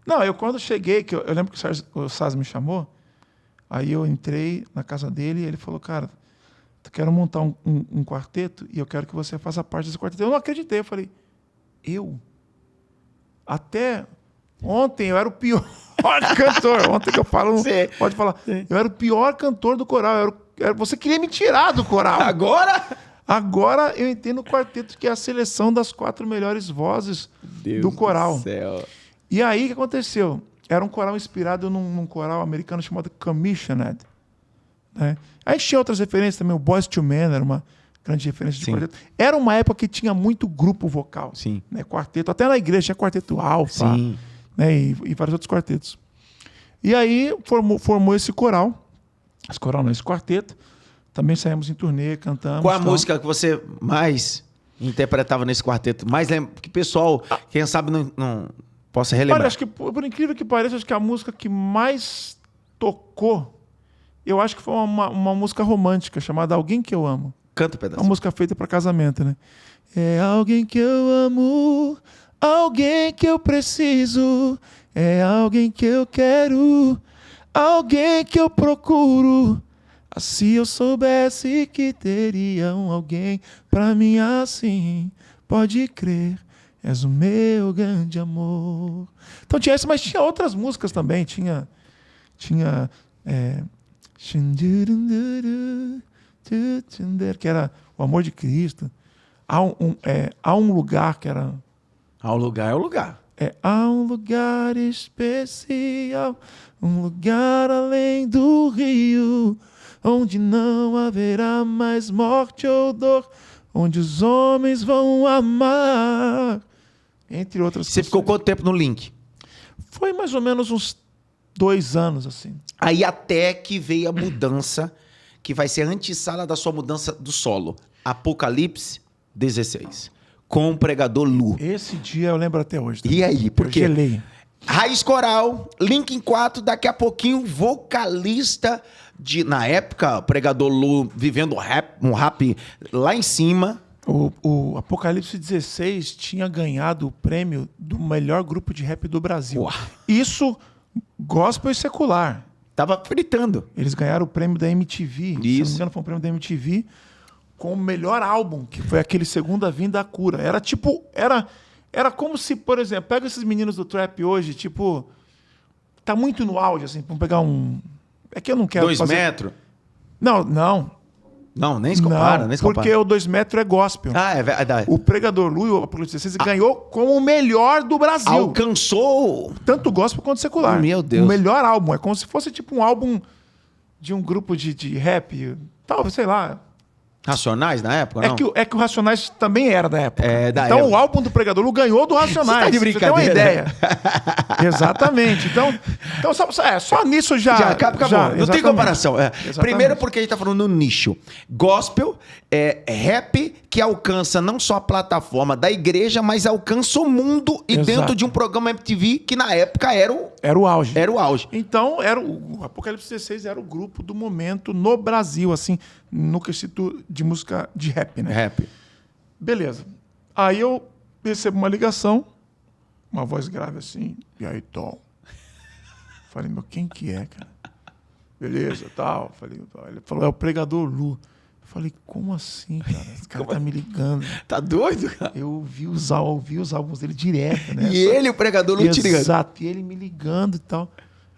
Não, eu quando cheguei, que eu lembro que o Saz me chamou, aí eu entrei na casa dele e ele falou, cara, eu quero montar um quarteto e eu quero que você faça parte desse quarteto. Eu não acreditei, eu falei, eu? Até ontem eu era o pior cantor. Ontem que eu falo, Sim. pode falar. Sim. Eu era o pior cantor do coral. Você queria me tirar do coral. Agora eu entendo o quarteto, que é a seleção das 4 melhores vozes do coral. Do céu. E aí, o que aconteceu? Era um coral inspirado num coral americano chamado Commissioned. Né? Aí tinha outras referências também. O Boyz II Men era uma grande referência de Sim. quarteto. Era uma época que tinha muito grupo vocal. Sim. Né? Quarteto. Até na igreja tinha quarteto alfa. Sim. Né? E vários outros quartetos. E aí formou esse coral. Esse quarteto. Também saímos em turnê, cantamos. Qual a tal. música que você mais interpretava nesse quarteto? Mais lembra? Que pessoal, quem sabe, não possa relembrar. Olha, acho que, por incrível que pareça, acho que a música que mais tocou, eu acho que foi uma música romântica chamada Alguém Que Eu Amo. Canta um pedaço. Uma música feita para casamento, né? É alguém que eu amo, alguém que eu preciso, é alguém que eu quero, alguém que eu procuro. Se eu soubesse que teria alguém pra mim assim, pode crer, és o meu grande amor. Então tinha essa, mas tinha outras músicas também. Tinha que era o amor de Cristo. Há um lugar que era... Há um lugar é o lugar. Há um lugar especial, um lugar além do rio, onde não haverá mais morte ou dor, onde os homens vão amar, entre outras coisas. Você ficou quanto tempo no Link? Foi mais ou menos uns 2 anos, assim. Aí até que veio a mudança, que vai ser a antessala da sua mudança do solo. Apocalipse 16. Com o pregador Lu. Esse dia eu lembro até hoje. E aí, por quê? Eu gelei. Raiz Coral, Link 4, daqui a pouquinho, vocalista na época, o pregador Lu vivendo um rap lá em cima. O Apocalipse 16 tinha ganhado o prêmio do melhor grupo de rap do Brasil. Uau. Isso, gospel e secular. Tava fritando. Eles ganharam o prêmio da MTV. Se não me engano, foi um prêmio da MTV com o melhor álbum, que foi aquele Segunda Vinda à Cura. Era tipo... Era como se, por exemplo, pega esses meninos do trap hoje, tipo... Tá muito no auge, assim. Vamos pegar um... É que eu não quero 2 fazer... metros? Não. Não, nem se compara, nem se compara. Porque o 2 metros é gospel. Ah, é verdade. O Pregador Lu e o Apocalipse 16 ganhou como o melhor do Brasil. Alcançou... Tanto gospel quanto secular. Meu Deus. O melhor álbum. É como se fosse tipo um álbum de um grupo de rap. Talvez, sei lá... Racionais na época, não? É que o Racionais também era da época. Da então época. o álbum do Pregador Lu ganhou do Racionais. Você tá de brincadeira. Você tem uma ideia. Exatamente. Então só nisso já... Acabou. Não tem comparação. Primeiro porque a gente tá falando no nicho. Gospel é rap que alcança não só a plataforma da igreja, mas alcança o mundo e dentro de um programa MTV que na época era o auge. Era o auge. Então, o Apocalipse 16 era o grupo do momento no Brasil, assim, no quesito de música de rap, né? Rap. Beleza. Aí eu recebo uma ligação, uma voz grave assim, e aí, Tom? Falei, meu, quem que é, cara? Beleza, tal. Falei, ele falou, é o Pregador Lu. Falei, como assim, cara? Esse cara tá me ligando. Tá doido, cara? Eu ouvi os álbuns dele direto, né? E ele, o Pregador Lu, te ligando. Exato, e ele me ligando e tal.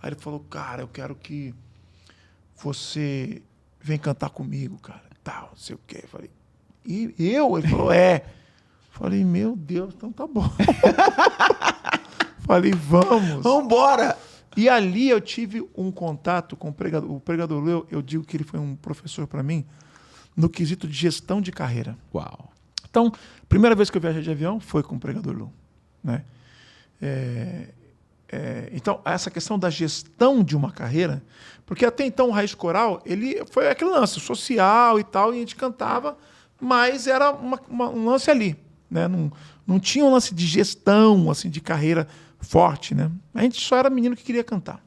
Aí ele falou, cara, eu quero que você venha cantar comigo, cara. Tal, não sei o quê. Falei, e eu? Ele falou, é. Falei, meu Deus, então tá bom. Falei, vamos. Vambora! E ali eu tive um contato com o Pregador Lu. Eu digo que ele foi um professor para mim no quesito de gestão de carreira. Uau. Então, primeira vez que eu viajei de avião foi com o Pregador Lu, né? Então, essa questão da gestão de uma carreira, porque até então o Raiz Coral, ele foi aquele lance social e tal, e a gente cantava, mas era um lance ali, né? Não tinha um lance de gestão, assim, de carreira forte, né? A gente só era menino que queria cantar.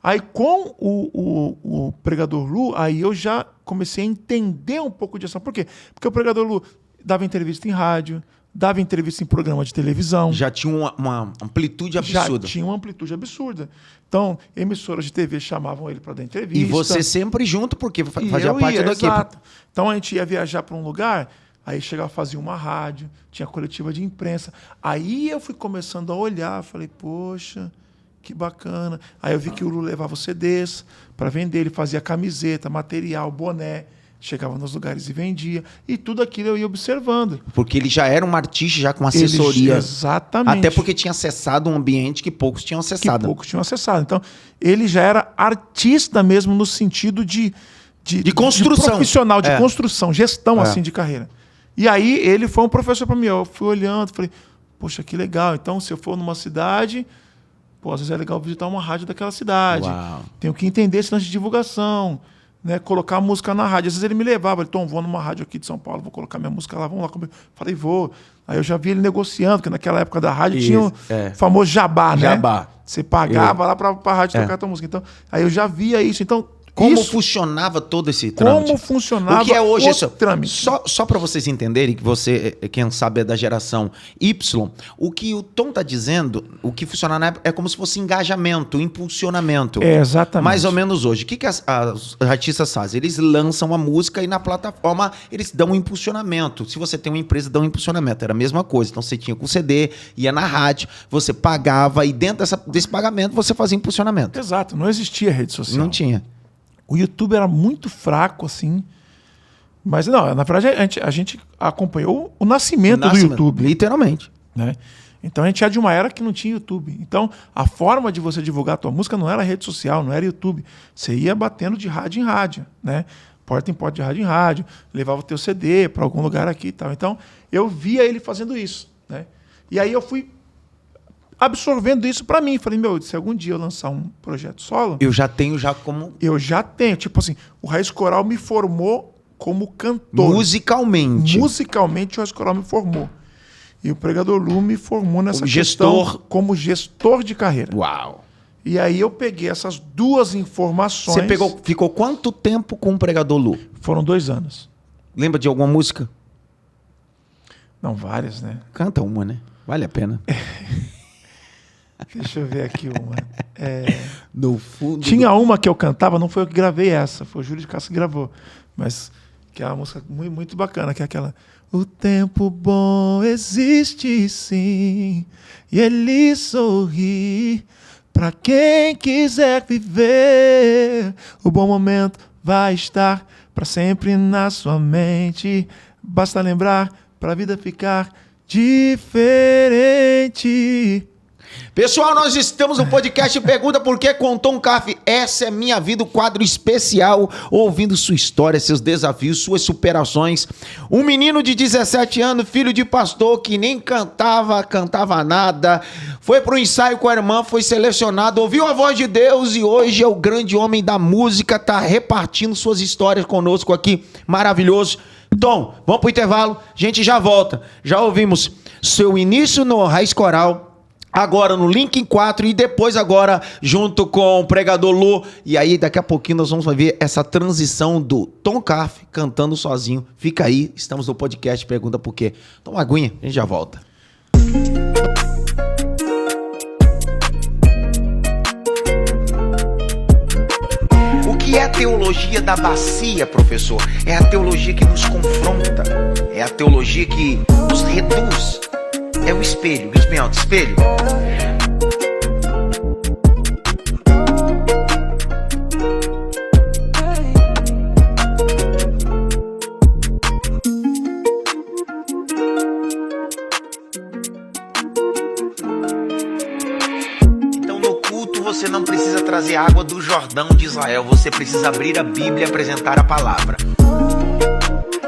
Aí com o Pregador Lu, aí eu já comecei a entender um pouco de ação. Por quê? Porque o Pregador Lu dava entrevista em rádio, dava entrevista em programa de televisão. Já tinha uma amplitude absurda. Já tinha uma amplitude absurda. Então, emissoras de TV chamavam ele para dar entrevista. E você sempre junto, porque fazia parte da equipe. Exato. Então, a gente ia viajar para um lugar, aí chegava, fazia uma rádio, tinha coletiva de imprensa. Aí eu fui começando a olhar, falei, poxa, que bacana. Aí eu vi que o Lu levava os CDs para vender, ele fazia camiseta, material, boné. Chegava nos lugares e vendia. E tudo aquilo eu ia observando. Porque ele já era um artista, já com assessoria. Exatamente. Até porque tinha acessado um ambiente que poucos tinham acessado. Então, ele já era artista mesmo no sentido de construção. De profissional, de construção, gestão assim de carreira. E aí ele foi um professor para mim. Eu fui olhando, falei, poxa, que legal. Então, se eu for numa cidade, às vezes é legal visitar uma rádio daquela cidade. Uau. Tenho que entender esse lance de divulgação. Né, colocar a música na rádio. Às vezes ele me levava, ele, Tom, vou numa rádio aqui de São Paulo, vou colocar minha música lá, vamos lá comigo. Falei, vou. Aí eu já vi ele negociando, porque naquela época da rádio tinha o famoso jabá, né? Jabá. Você pagava lá para a rádio tocar a tua música. Então, aí eu já via isso. Então, como funcionava todo esse trâmite? Como funcionava o que é hoje o trâmite? Só para vocês entenderem, que você, quem sabe, é da geração Y, o que o Tom está dizendo, o que funciona na época é como se fosse engajamento, impulsionamento. É, exatamente. Mais ou menos hoje. O que as artistas fazem? Eles lançam a música e na plataforma eles dão um impulsionamento. Se você tem uma empresa, dá um impulsionamento. Era a mesma coisa. Então você tinha com CD, ia na rádio, você pagava e dentro desse pagamento você fazia impulsionamento. Exato. Não existia rede social. Não tinha. O YouTube era muito fraco, assim. Mas, não, na verdade, a gente acompanhou o nascimento do YouTube. Literalmente. Né? Então, a gente é de uma era que não tinha YouTube. Então, a forma de você divulgar a tua música não era rede social, não era YouTube. Você ia batendo de rádio em rádio, né? Porta em porta, de rádio em rádio. Levava o teu CD para algum lugar aqui e tal. Então, eu via ele fazendo isso, né? E aí eu fui absorvendo isso para mim. Falei, se algum dia eu lançar um projeto solo... Eu já tenho como... Eu já tenho. Tipo assim, o Raiz Coral me formou como cantor. Musicalmente. Musicalmente, o Raiz Coral me formou. E o Pregador Lu me formou nessa questão como gestor de carreira. Uau! E aí eu peguei essas duas informações... Você ficou quanto tempo com o Pregador Lu? Foram 2 anos. Lembra de alguma música? Não, várias, né? Canta uma, né? Vale a pena. Deixa eu ver aqui uma. No fundo. Tinha uma que eu cantava, não foi eu que gravei essa, foi o Júlio de Castro que gravou. Mas que é uma música muito, muito bacana, que é aquela. O tempo bom existe sim, e ele sorri pra quem quiser viver. O bom momento vai estar pra sempre na sua mente. Basta lembrar pra vida ficar diferente. Pessoal, nós estamos no podcast Pergunta Por Quê com Tom Carf. Essa é Minha Vida, o quadro especial, ouvindo sua história, seus desafios, suas superações. Um menino de 17 anos, filho de pastor, que nem cantava nada, foi para o ensaio com a irmã, foi selecionado, ouviu a voz de Deus e hoje é o grande homem da música, tá repartindo suas histórias conosco aqui, maravilhoso. Tom, vamos pro intervalo, a gente já volta. Já ouvimos seu início no Raiz Coral, agora no Linkin 4 e depois agora junto com o Pregador Lu. E aí daqui a pouquinho nós vamos ver essa transição do Tom Carf cantando sozinho. Fica aí, estamos no podcast Pergunta Por Quê. Toma uma aguinha, a gente já volta. O que é a teologia da bacia, professor? É a teologia que nos confronta. É a teologia que nos reduz. É o espelho, espelho. Então no culto você não precisa trazer água do Jordão de Israel, você precisa abrir a Bíblia e apresentar a palavra.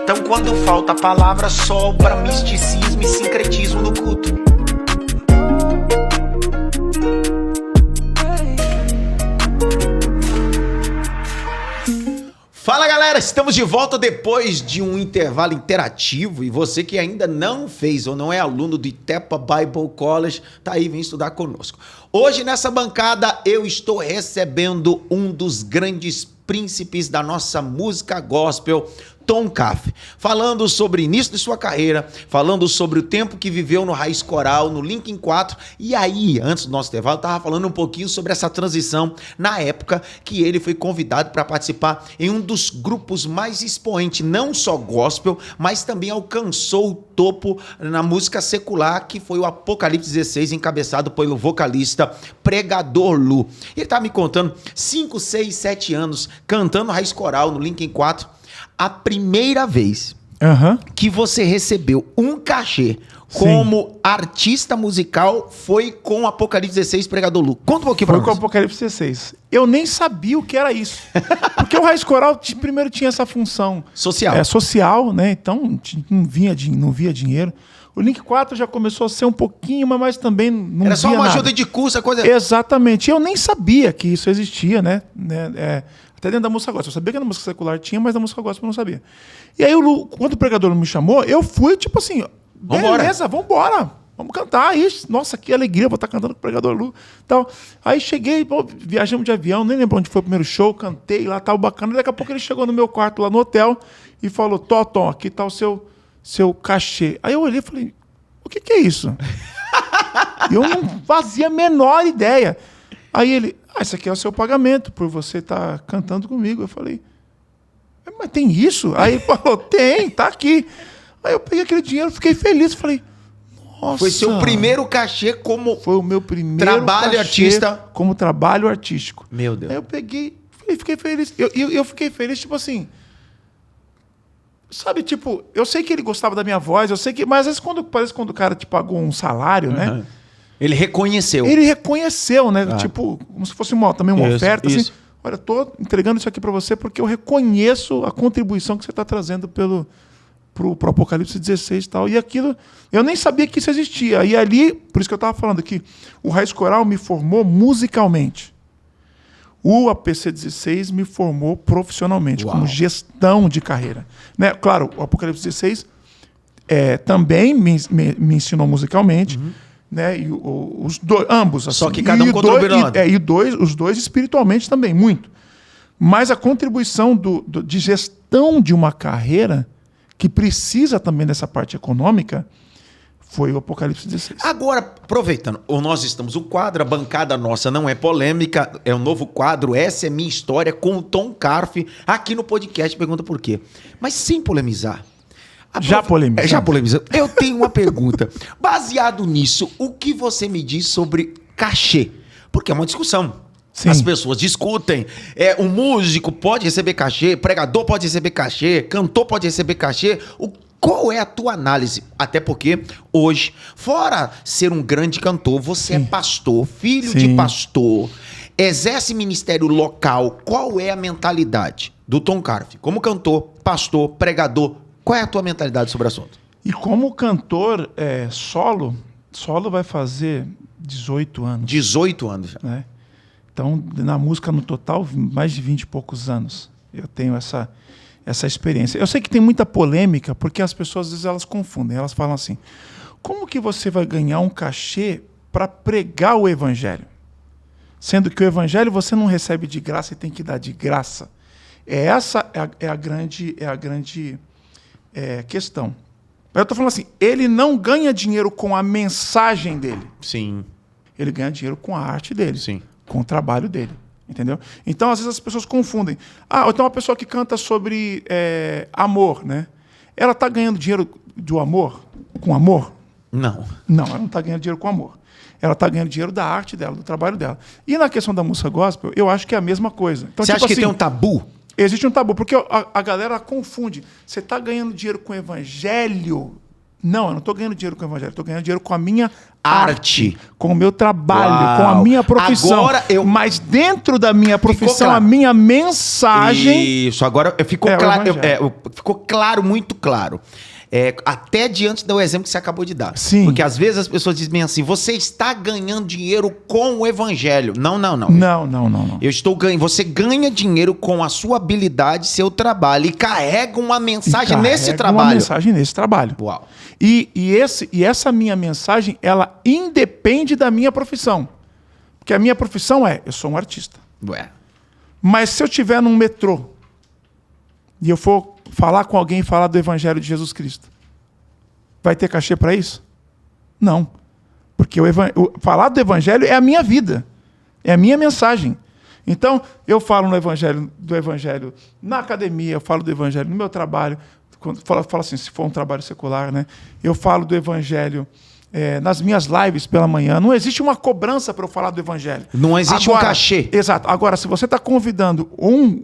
Então, quando falta a palavra, sobra misticismo e sincretismo no culto. Fala galera, estamos de volta depois de um intervalo interativo e você que ainda não fez ou não é aluno do Itepa Bible College, tá aí, vem estudar conosco. Hoje nessa bancada eu estou recebendo um dos grandes príncipes da nossa música gospel, Tom Carf, falando sobre o início de sua carreira, falando sobre o tempo que viveu no Raiz Coral, no Linkin 4, e aí, antes do nosso intervalo, eu estava falando um pouquinho sobre essa transição na época que ele foi convidado para participar em um dos grupos mais expoentes, não só gospel, mas também alcançou o topo na música secular, que foi o Apocalipse 16, encabeçado pelo vocalista Pregador Lu. Ele estava me contando 5, 6, 7 anos cantando Raiz Coral no Linkin 4, a primeira vez que você recebeu um cachê como artista musical foi com o Apocalipse 16, Pregador Lu. Conta um pouquinho pra nós. Foi com o Apocalipse 16. Eu nem sabia o que era isso. Porque o Raiz Coral primeiro tinha essa função social, social, né? Então não via dinheiro. O Link 4 já começou a ser um pouquinho, mas também não era só uma nada. ajuda de curso, a coisa... Exatamente. Eu nem sabia que isso existia, né? Até dentro da música gospel. Eu sabia que na música secular tinha, mas na música gospel eu não sabia. E aí, quando o Pregador me chamou, eu fui tipo assim, beleza, vambora. Vamos cantar. Isso. Nossa, que alegria, vou estar cantando com o Pregador Lu. Tal. Aí cheguei, viajamos de avião, nem lembro onde foi o primeiro show, cantei lá, tal, bacana. Daqui a pouco ele chegou no meu quarto lá no hotel e falou, Tom, aqui tá o seu cachê. Aí eu olhei e falei, o que é isso? Eu não fazia a menor ideia. Aí ele, isso aqui é o seu pagamento por você estar cantando comigo. Eu falei, mas tem isso? Aí ele falou, tem, tá aqui. Aí eu peguei aquele dinheiro, fiquei feliz, falei, nossa. Foi seu primeiro cachê como... Foi o meu primeiro trabalho artista. Como trabalho artístico. Meu Deus. Aí eu peguei, fiquei feliz. Eu fiquei feliz, tipo assim... Sabe, tipo, eu sei que ele gostava da minha voz, eu sei que... Mas às vezes parece quando o cara te pagou um salário, né? Ele reconheceu. Ele reconheceu, né? Tipo, como se fosse também uma oferta. Isso. Assim, olha, eu tô entregando isso aqui para você porque eu reconheço a contribuição que você está trazendo pro Apocalipse 16 e tal. E aquilo, eu nem sabia que isso existia. E ali, por isso que eu estava falando aqui, o Raiz Coral me formou musicalmente. O APC 16 me formou profissionalmente, como gestão de carreira. Né? Claro, o Apocalipse 16 também me ensinou musicalmente, né? E ambos. Assim. Só que cada um contribuiu. Os dois espiritualmente também, muito. Mas a contribuição de gestão de uma carreira, que precisa também dessa parte econômica, foi o Apocalipse 16. Agora, aproveitando, nós estamos um quadro, a bancada nossa não é polêmica, é um novo quadro, essa é minha história com o Tom Carf, aqui no podcast Pergunta Por Quê. Mas sem polemizar. Já polemizou. Eu tenho uma pergunta. Baseado nisso, o que você me diz sobre cachê? Porque é uma discussão. Sim. As pessoas discutem. Um músico pode receber cachê, pregador pode receber cachê, cantor pode receber cachê. Qual é a tua análise? Até porque hoje, fora ser um grande cantor, você é pastor, filho de pastor, exerce ministério local. Qual é a mentalidade do Tom Carf? Como cantor, pastor, pregador, qual é a tua mentalidade sobre o assunto? E como cantor solo vai fazer 18 anos. 18 anos já. Né? Então, na música no total, mais de 20 e poucos anos. Eu tenho essa experiência. Eu sei que tem muita polêmica, porque as pessoas, às vezes, elas confundem. Elas falam assim, como que você vai ganhar um cachê para pregar o evangelho? Sendo que o evangelho você não recebe de graça e tem que dar de graça. Essa é a grande questão. Eu estou falando assim, ele não ganha dinheiro com a mensagem dele. Sim. Ele ganha dinheiro com a arte dele. Sim. Com o trabalho dele. Entendeu? Então, às vezes, as pessoas confundem. Então uma pessoa que canta sobre amor, né? Ela está ganhando dinheiro do amor? Com amor? Não. Não, ela não está ganhando dinheiro com amor. Ela está ganhando dinheiro da arte dela, do trabalho dela. E na questão da música gospel, eu acho que é a mesma coisa. Então, você acha que tem um tabu? Existe um tabu, porque a galera confunde. Você está ganhando dinheiro com o evangelho? Não, eu não estou ganhando dinheiro com o evangelho. Estou ganhando dinheiro com a minha arte, com o meu trabalho, com a minha profissão. Agora Mas dentro da minha profissão, a minha mensagem... Isso, agora ficou claro, ficou claro, muito claro. até diante do exemplo que você acabou de dar. Sim. Porque às vezes as pessoas dizem assim, você está ganhando dinheiro com o evangelho. Não. Não. Eu estou ganhando. Você ganha dinheiro com a sua habilidade, seu trabalho e carrega uma mensagem nesse trabalho. Uma mensagem nesse trabalho. Uau. E essa minha mensagem, ela independe da minha profissão. Porque a minha profissão eu sou um artista. Ué. Mas se eu estiver num metrô e eu for falar com alguém e falar do Evangelho de Jesus Cristo, vai ter cachê para isso? Não. Porque falar do Evangelho é a minha vida. É a minha mensagem. Então, eu falo do Evangelho na academia, eu falo do Evangelho no meu trabalho. Falo assim, se for um trabalho secular, né? Eu falo do Evangelho nas minhas lives pela manhã. Não existe uma cobrança para eu falar do Evangelho. Não existe um cachê. Exato. Agora, se você está convidando um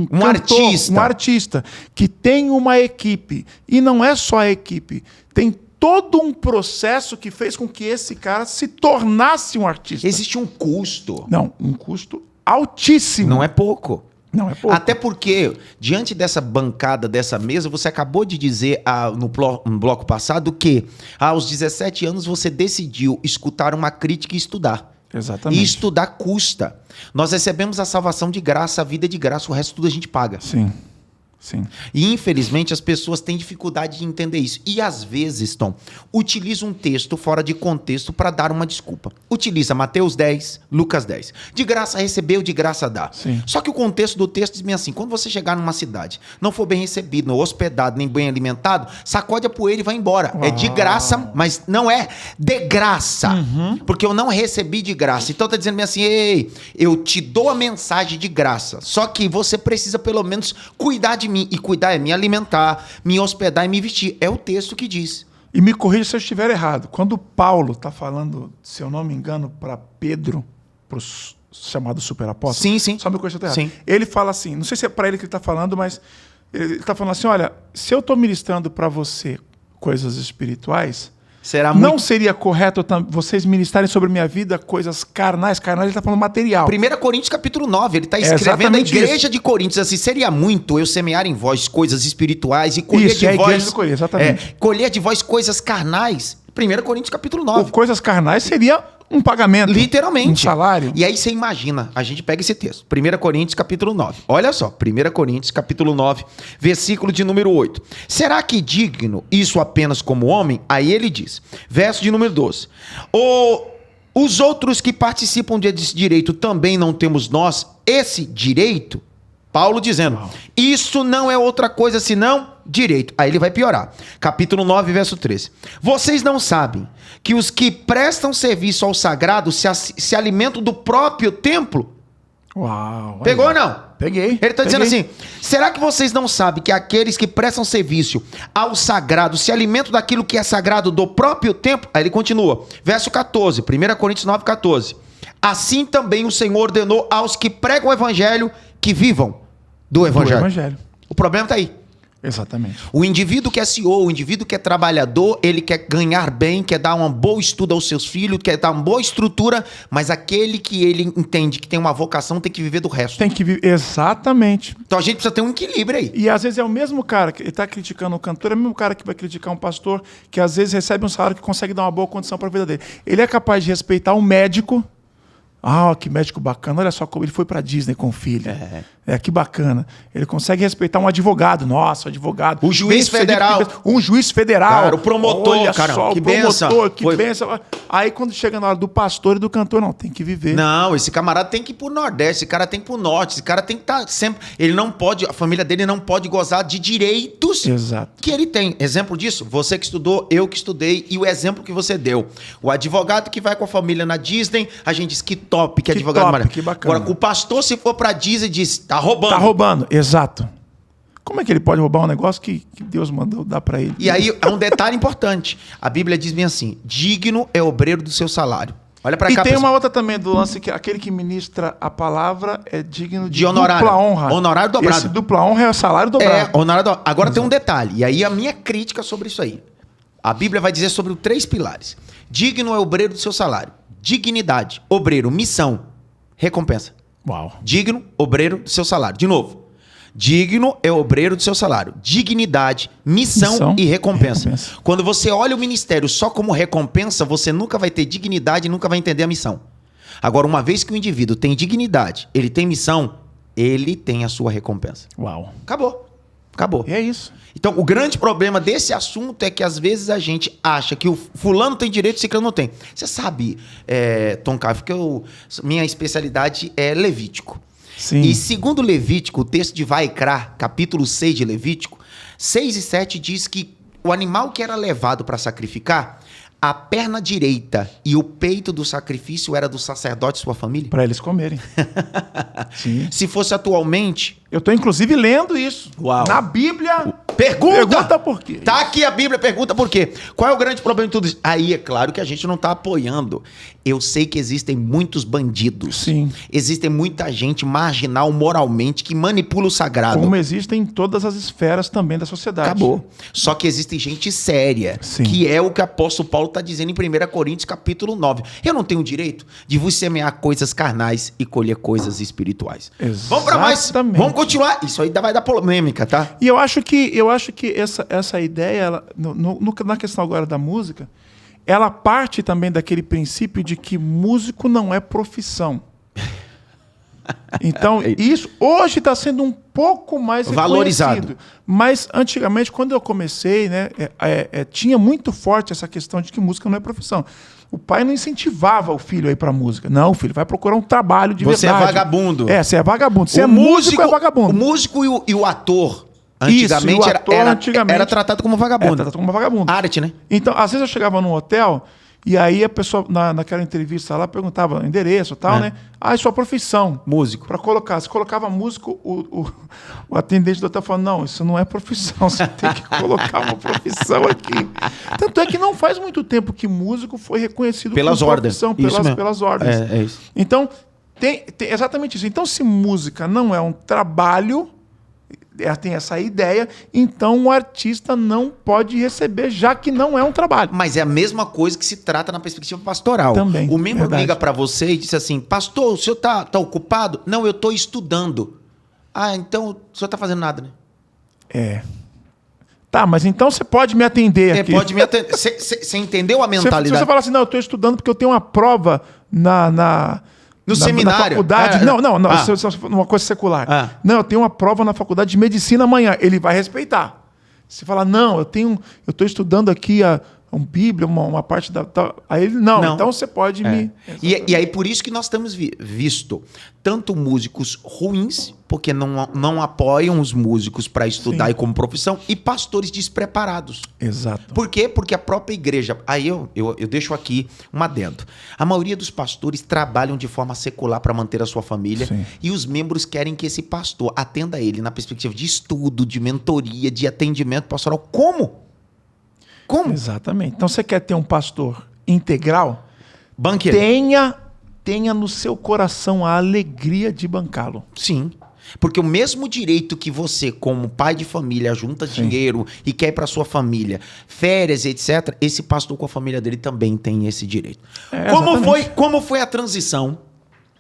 cantor, um artista que tem uma equipe, e não é só a equipe, tem todo um processo que fez com que esse cara se tornasse um artista. Existe um custo. Não, um custo altíssimo. Não é pouco. Não é pouco. Até porque, diante dessa bancada, dessa mesa, você acabou de dizer no bloco passado que aos 17 anos você decidiu escutar uma crítica e estudar. Exatamente. E estudar custa. Nós recebemos a salvação de graça, a vida de graça, o resto tudo a gente paga. Sim. E, infelizmente, as pessoas têm dificuldade de entender isso. E, às vezes, Tom, utiliza um texto fora de contexto para dar uma desculpa. Utiliza Mateus 10, Lucas 10. De graça recebeu, de graça dá. Sim. Só que o contexto do texto diz assim, quando você chegar numa cidade, não for bem recebido, não hospedado, nem bem alimentado, sacode a poeira e vai embora. Uau. É de graça, mas não é de graça. Porque eu não recebi de graça. Então, tá dizendo assim, ei, eu te dou a mensagem de graça. Só que você precisa, pelo menos, cuidar de mim. E cuidar é me alimentar, me hospedar e me vestir. É o texto que diz. E me corrija se eu estiver errado. Quando Paulo está falando, se eu não me engano, para Pedro, para os chamados superapóstolos. Sim. Só me corrija se eu estou errado. Sim. Ele fala assim, não sei se é para ele que ele está falando, mas ele está falando assim, olha, se eu estou ministrando para você coisas espirituais, não seria correto vocês ministrarem sobre minha vida coisas carnais? Carnais, ele está falando material. 1 Coríntios capítulo 9, ele está escrevendo a igreja de Coríntios assim, seria muito eu semear em vós coisas espirituais e colher Isso, de a vós... igreja de Coríntios, exatamente. Colher de vós coisas carnais. 1 Coríntios capítulo 9. Ou coisas carnais seria um pagamento. Literalmente. Um salário. E aí você imagina, a gente pega esse texto, 1 Coríntios capítulo 9. Olha só, 1 Coríntios capítulo 9, versículo de número 8. Será que digno isso apenas como homem? Aí ele diz, verso de número 12. Os outros que participam desse direito também não temos nós esse direito? Paulo dizendo, isso não é outra coisa senão direito. Aí ele vai piorar. Capítulo 9, verso 13. Vocês não sabem que os que prestam serviço ao sagrado se alimentam do próprio templo? Uau. Pegou ou não? Peguei. Ele está dizendo assim, será que vocês não sabem que aqueles que prestam serviço ao sagrado se alimentam daquilo que é sagrado do próprio templo? Aí ele continua. Verso 14, 1 Coríntios 9, 14. Assim também o Senhor ordenou aos que pregam o evangelho que vivam do evangelho. O problema está aí. Exatamente. O indivíduo que é CEO, o indivíduo que é trabalhador, ele quer ganhar bem, quer dar um bom estudo aos seus filhos, quer dar uma boa estrutura, mas aquele que ele entende que tem uma vocação tem que viver do resto. Tem que viver, exatamente. Então a gente precisa ter um equilíbrio aí. E às vezes é o mesmo cara que está criticando o cantor, é o mesmo cara que vai criticar um pastor, que às vezes recebe um salário que consegue dar uma boa condição para a vida dele. Ele é capaz de respeitar um médico. Ah, que médico bacana. Olha só como ele foi para Disney com o filho. Que bacana. Ele consegue respeitar um advogado. Nossa, advogado. O juiz federal. Um juiz federal. Cara, o promotor, olha cara. Só, que o promotor, benção. que benção. Aí quando chega na hora do pastor e do cantor, não, tem que viver. Não, esse camarada tem que ir pro Nordeste, esse cara tem que ir pro Norte, esse cara tem que estar sempre... Ele não pode, a família dele não pode gozar de direitos que ele tem. Exemplo disso, você que estudou, eu que estudei e o exemplo que você deu. O advogado que vai com a família na Disney, a gente diz que top, que advogado maravilhoso. Que bacana. Agora, o pastor, se for pra Disney, diz, tá roubando. Tá roubando, exato. Como é que ele pode roubar um negócio que Deus mandou dar para ele? E aí, é um detalhe importante. A Bíblia diz bem assim, digno é obreiro do seu salário. Olha pra cá, e tem pessoal. uma outra também do lance que aquele que ministra a palavra é digno de honorário. Dupla honra. Honorário dobrado. Esse dupla honra é o salário dobrado. É, honorário dobrado. Agora tem um detalhe. E aí a minha crítica sobre isso aí. A Bíblia vai dizer sobre os 3 pilares. Digno é obreiro do seu salário. Dignidade, obreiro, missão, recompensa. Uau. Digno, obreiro do seu salário. De novo. Digno é obreiro do seu salário. Dignidade, missão e recompensa. Quando você olha o ministério só como recompensa, você nunca vai ter dignidade e nunca vai entender a missão. Agora, uma vez que o indivíduo tem dignidade, ele tem missão, ele tem a sua recompensa. Uau. Acabou. Acabou. E é isso. Então, o grande problema desse assunto é que às vezes a gente acha que o fulano tem direito e o ciclano não tem. Você sabe, Tom Caio, que minha especialidade é Levítico. Sim. E segundo Levítico, o texto de Vaikra, capítulo 6 de Levítico, 6 e 7 diz que o animal que era levado para sacrificar, a perna direita e o peito do sacrifício era do sacerdote e sua família. Para eles comerem. Sim. Se fosse atualmente... Eu estou inclusive lendo isso. Uau. Na Bíblia. Pergunta por quê. Tá aqui a Bíblia, pergunta por quê. Qual é o grande problema de tudo isso? Aí é claro que a gente não está apoiando. Eu sei que existem muitos bandidos. Sim. Existem muita gente marginal moralmente que manipula o sagrado. Como existem em todas as esferas também da sociedade. Acabou. Só que existe gente séria, Sim. que é o que o apóstolo Paulo está dizendo em 1 Coríntios capítulo 9. Eu não tenho direito de vos semear coisas carnais e colher coisas espirituais. Exatamente. Vamos para mais. Vamos continuar. Isso aí vai dar polêmica, tá? E eu acho que essa ideia, ela, na questão agora da música, ela parte também daquele princípio de que músico não é profissão. Então, isso hoje está sendo um pouco mais valorizado. Mas antigamente, quando eu comecei, né, tinha muito forte essa questão de que música não é profissão. O pai não incentivava o filho a ir para música. Não, filho, vai procurar um trabalho de verdade. Você é vagabundo. Você é vagabundo. Você é músico, é vagabundo. O músico e o ator, antigamente, era tratado como vagabundo. Era tratado como vagabundo. Arte, né? Então, às vezes eu chegava num hotel e aí a pessoa, naquela entrevista lá, perguntava endereço e tal, né? Ah, e sua profissão? Músico. Para colocar. Se colocava músico, o atendente do hotel falou, não, isso não é profissão, você tem que colocar uma profissão aqui. Tanto é que não faz muito tempo que músico foi reconhecido pelas como ordens. profissão, pelas ordens. É isso. Então, tem exatamente isso. Então, se música não é um trabalho, tem essa ideia, então o artista não pode receber, já que não é um trabalho. Mas é a mesma coisa que se trata na perspectiva pastoral. Também. O membro liga para você e diz assim, pastor, o senhor tá ocupado? Não, eu estou estudando. Ah, então o senhor está fazendo nada, né? Tá, mas então você pode me atender aqui. Pode me atender. Você entendeu a mentalidade? Se você falar assim, não, eu estou estudando porque eu tenho uma prova no seminário. Na faculdade. Não, uma coisa secular. Não, eu tenho uma prova na faculdade de medicina amanhã. Ele vai respeitar. Se falar, não, eu estou estudando aqui Bíblia, uma parte da... Aí ele, não, então você pode me... E aí por isso que nós temos visto tanto músicos ruins, porque não apoiam os músicos para estudar e como profissão, e pastores despreparados. Exato. Por quê? Porque a própria igreja... Aí eu deixo aqui um adendo. A maioria dos pastores trabalham de forma secular para manter a sua família, e os membros querem que esse pastor atenda ele na perspectiva de estudo, de mentoria, de atendimento pastoral. Como? Exatamente. Então você quer ter um pastor integral? Banqueiro. Tenha no seu coração a alegria de bancá-lo. Sim. Porque o mesmo direito que você, como pai de família, junta dinheiro e quer ir para sua família, férias, etc., esse pastor com a família dele também tem esse direito. Como foi a transição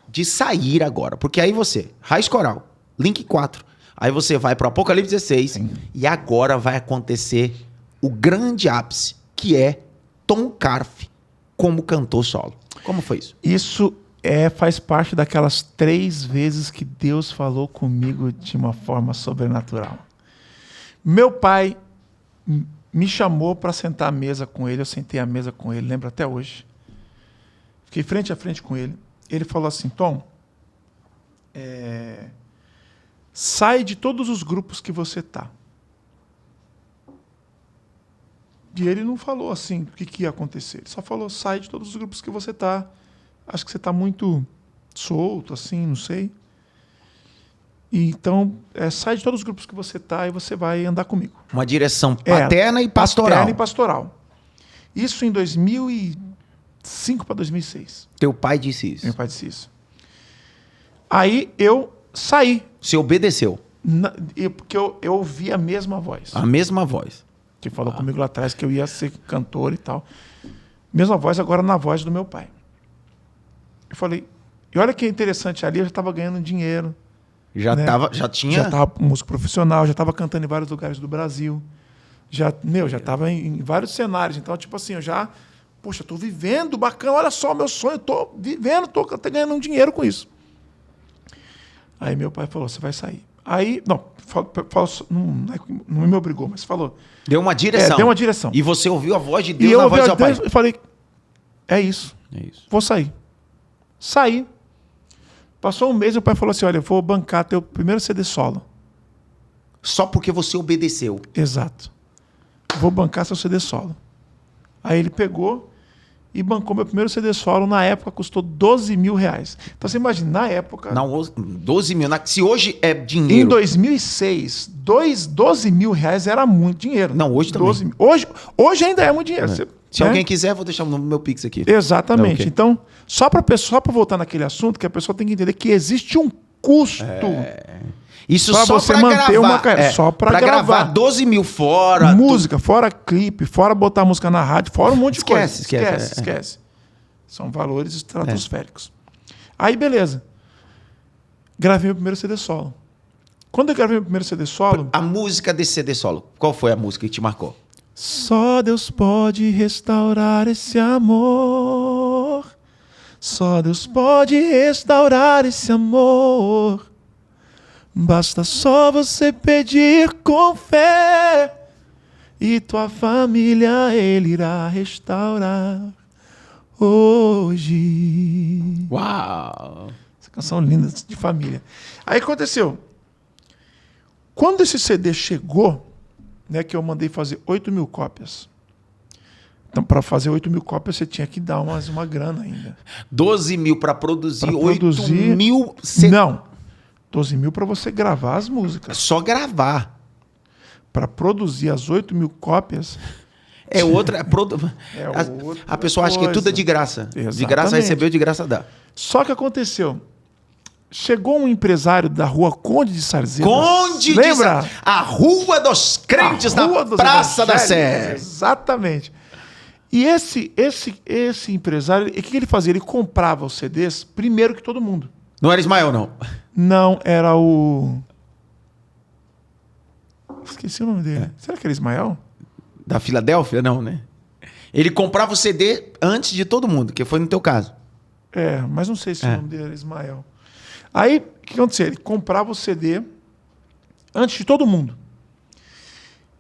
de sair agora? Porque aí você, Raiz Coral, Link 4, aí você vai para o Apocalipse 16 e agora vai acontecer o grande ápice, que é Tom Carf como cantor solo. Como foi isso? Isso faz parte daquelas 3 vezes que Deus falou comigo de uma forma sobrenatural. Meu pai me chamou para sentar à mesa com ele, eu sentei à mesa com ele, lembro até hoje. Fiquei frente a frente com ele. Ele falou assim, Tom, sai de todos os grupos que você está. E ele não falou assim o que ia acontecer. Ele só falou, sai de todos os grupos que você está. Acho que você está muito solto, assim, não sei. E então, sai de todos os grupos que você está e você vai andar comigo. Uma direção paterna e pastoral. Paterna e pastoral. Isso em 2005 para 2006. Teu pai disse isso? Meu pai disse isso. Aí eu saí. Você obedeceu? Porque eu ouvi a mesma voz. A mesma voz. Que falou comigo lá atrás que eu ia ser cantor e tal. Mesma voz, agora na voz do meu pai. Eu falei, e olha que interessante, ali eu já estava ganhando dinheiro, Já né? tinha... Já tava músico profissional, já tava cantando em vários lugares do Brasil. Já tava em vários cenários. Então, tipo assim, poxa, tô vivendo, bacana, olha só o meu sonho, tô vivendo, tô até ganhando um dinheiro com isso. Aí meu pai falou, você vai sair. Aí, não me obrigou, mas falou. Deu uma direção. Deu uma direção. E você ouviu a voz de Deus E eu na ouvi voz do a seu pai. Deus e falei, é isso. Vou sair. Saí. Passou um mês, meu pai falou assim, olha, eu vou bancar teu primeiro CD solo. Só porque você obedeceu. Exato. Vou bancar seu CD solo. Aí ele pegou e bancou meu primeiro CD solo. Na época custou R$12 mil. Então você imagina, na época... Não, 12 mil. Se hoje é dinheiro... Em 2006, R$12 mil era muito dinheiro. Não, hoje também. 12 mil. Hoje ainda é muito dinheiro. Se alguém quiser, vou deixar no meu Pix aqui. Exatamente. Okay. Então, só para voltar naquele assunto, que a pessoa tem que entender que existe um custo. Isso pra só você para manter gravar. Uma carreira. Só para gravar 12 mil fora. Música, fora clipe, fora botar música na rádio, fora um monte de coisa. Esquece. São valores estratosféricos. Aí, beleza. Gravei meu primeiro CD solo. Quando eu gravei meu primeiro CD solo... A música desse CD solo, qual foi a música que te marcou? Só Deus pode restaurar esse amor. Só Deus pode restaurar esse amor. Basta só você pedir com fé. E tua família Ele irá restaurar hoje. Uau! Essa canção linda de família. Aí aconteceu. Quando esse CD chegou, né, que eu mandei fazer 8 mil cópias. Então, para fazer 8 mil cópias, você tinha que dar uma grana ainda. 12 mil para produzir, pra 8 mil... Não, 12 mil para você gravar as músicas. Só gravar. Para produzir as 8 mil cópias... É outra... A pessoa acha que tudo é de graça. Exatamente. De graça recebeu, de graça dá. Só que aconteceu... Chegou um empresário da rua Conde de Sarzedas. Lembra? A Rua dos Crentes da Praça da Sé. Exatamente. E esse empresário, o que ele fazia? Ele comprava os CDs primeiro que todo mundo. Não era Ismael, não? Não, era o... Esqueci o nome dele. Será que era Ismael? Da Filadélfia? Não, né? Ele comprava o CD antes de todo mundo, que foi no teu caso. Mas não sei se o nome dele era Ismael. Aí, o que acontecia? Ele comprava o CD antes de todo mundo.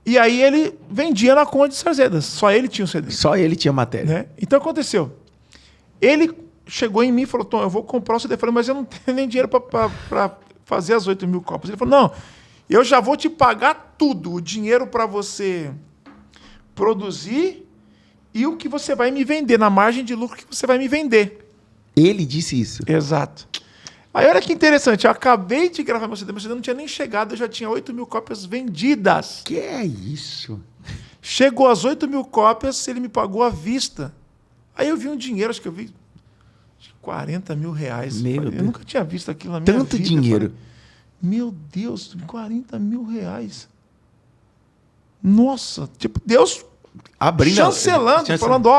E aí ele vendia na Conde de Sarzedas. Só ele tinha o CD. Só ele tinha matéria. Né? Então, aconteceu. Ele chegou em mim e falou, Tom, eu vou comprar o CD. Eu falei, mas eu não tenho nem dinheiro para fazer as 8 mil cópias. Ele falou, não, eu já vou te pagar tudo. O dinheiro para você produzir e o que você vai me vender, na margem de lucro que você vai me vender. Ele disse isso. Exato. Aí olha que interessante, eu acabei de gravar meu CD não tinha nem chegado, eu já tinha 8 mil cópias vendidas. Que é isso? Chegou às 8 mil cópias, ele me pagou à vista. Aí eu vi um dinheiro, acho que eu vi 40 mil reais. Eu nunca tinha visto aquilo na minha vida. Tanto dinheiro. Falei, meu Deus, 40 mil reais. Nossa, tipo, Deus abrindo, chancelando, falando,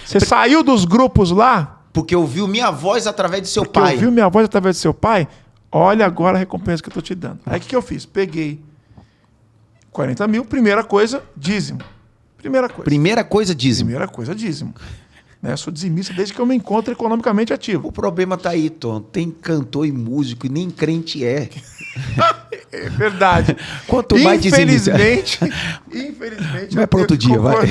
você saiu dos grupos lá? Porque ouviu minha voz através de seu pai. Ouviu minha voz através de seu pai? Olha agora a recompensa que eu estou te dando. Aí o que eu fiz? Peguei 40 mil, primeira coisa, dízimo. Primeira coisa, dízimo. Né? Eu sou dizimista desde que eu me encontro economicamente ativo. O problema tá aí, Tom. Tem cantor e músico e nem crente é. É verdade. Quanto mais dizimista. Infelizmente. Vai para outro dia, vai.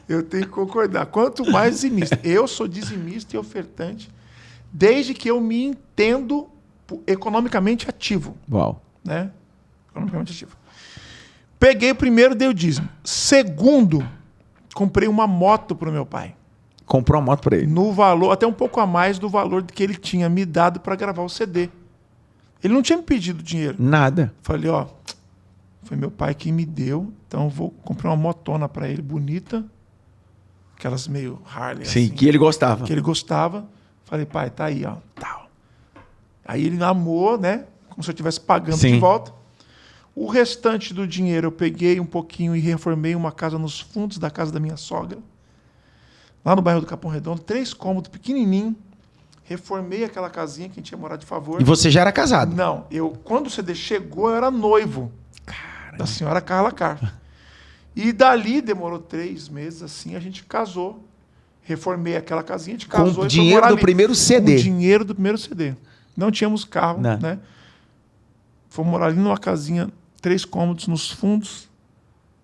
Eu tenho que concordar. Quanto mais dizimista. Eu sou dizimista e ofertante desde que eu me entendo economicamente ativo. Uau. Né? Economicamente ativo. Peguei o primeiro, dei o dízimo. Segundo, comprei uma moto para o meu pai. Comprou uma moto para ele? No valor, até um pouco a mais do valor que ele tinha me dado para gravar o CD. Ele não tinha me pedido dinheiro. Nada. Falei, foi meu pai que me deu, então eu vou comprar uma motona para ele, bonita. Aquelas meio Harley. Sim, assim, que ele gostava. Que ele gostava. Falei, pai, tá aí, tal. Aí ele amou, né? Como se eu estivesse pagando de volta. O restante do dinheiro eu peguei um pouquinho e reformei uma casa nos fundos da casa da minha sogra. Lá no bairro do Capão Redondo, 3 cômodos, pequenininho. reformei aquela casinha que a gente ia morar de favor. E você já era casado? Não, quando o CD chegou, eu era noivo da senhora Carla Carfa. E dali demorou 3 meses, assim, a gente casou. Reformei aquela casinha, a gente casou. Com o dinheiro do primeiro CD. Com o dinheiro do primeiro CD. Não tínhamos carro, Não. né? Fomos morar ali numa casinha, 3 cômodos, nos fundos,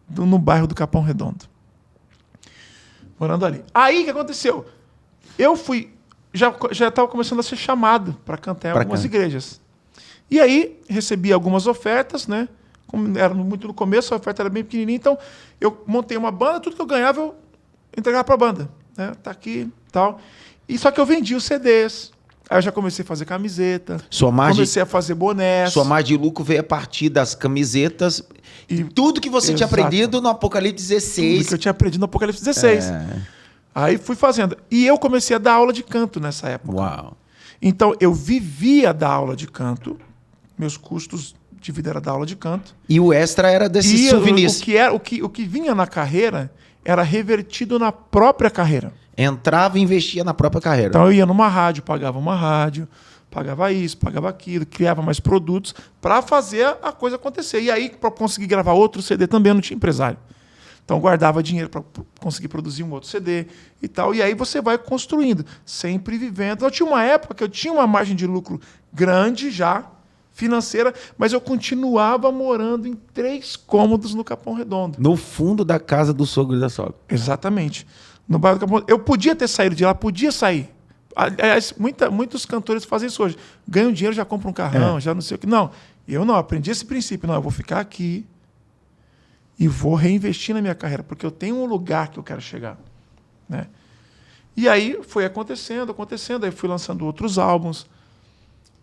no bairro do Capão Redondo. Morando ali. Aí, o que aconteceu? Eu fui... Já estava começando a ser chamado para cantar em algumas igrejas. E aí, recebi algumas ofertas, né? Como era muito no começo, a oferta era bem pequenininha, então eu montei uma banda, tudo que eu ganhava eu entregava para a banda. Né? Tá aqui, tal. E só que eu vendi os CDs. Aí eu já comecei a fazer camiseta. Comecei a fazer bonés. Sua margem de lucro veio a partir das camisetas. E tudo que você tinha aprendido no Apocalipse 16. Tudo que eu tinha aprendido no Apocalipse 16. Aí fui fazendo. E eu comecei a dar aula de canto nessa época. Uau. Então eu vivia da aula de canto. Meus custos de vida era da aula de canto. E o extra era desses souvenirs. O que vinha na carreira era revertido na própria carreira. Entrava e investia na própria carreira. Então eu ia numa rádio, pagava uma rádio, pagava isso, pagava aquilo, criava mais produtos para fazer a coisa acontecer. E aí, para conseguir gravar outro CD também, eu não tinha empresário. Então guardava dinheiro para conseguir produzir um outro CD e tal. E aí você vai construindo, sempre vivendo. Eu tinha uma época que eu tinha uma margem de lucro grande já, financeira, mas eu continuava morando em 3 cômodos no Capão Redondo. No fundo da casa do sogro e da sogra. Exatamente. No bairro do Capão Redondo. Eu podia ter saído de lá, podia sair. Aliás, muitos cantores fazem isso hoje. Ganham dinheiro, já compram um carrão, já não sei o que. Não, eu não, aprendi esse princípio. Não, eu vou ficar aqui e vou reinvestir na minha carreira, porque eu tenho um lugar que eu quero chegar. Né? E aí foi acontecendo, aí fui lançando outros álbuns.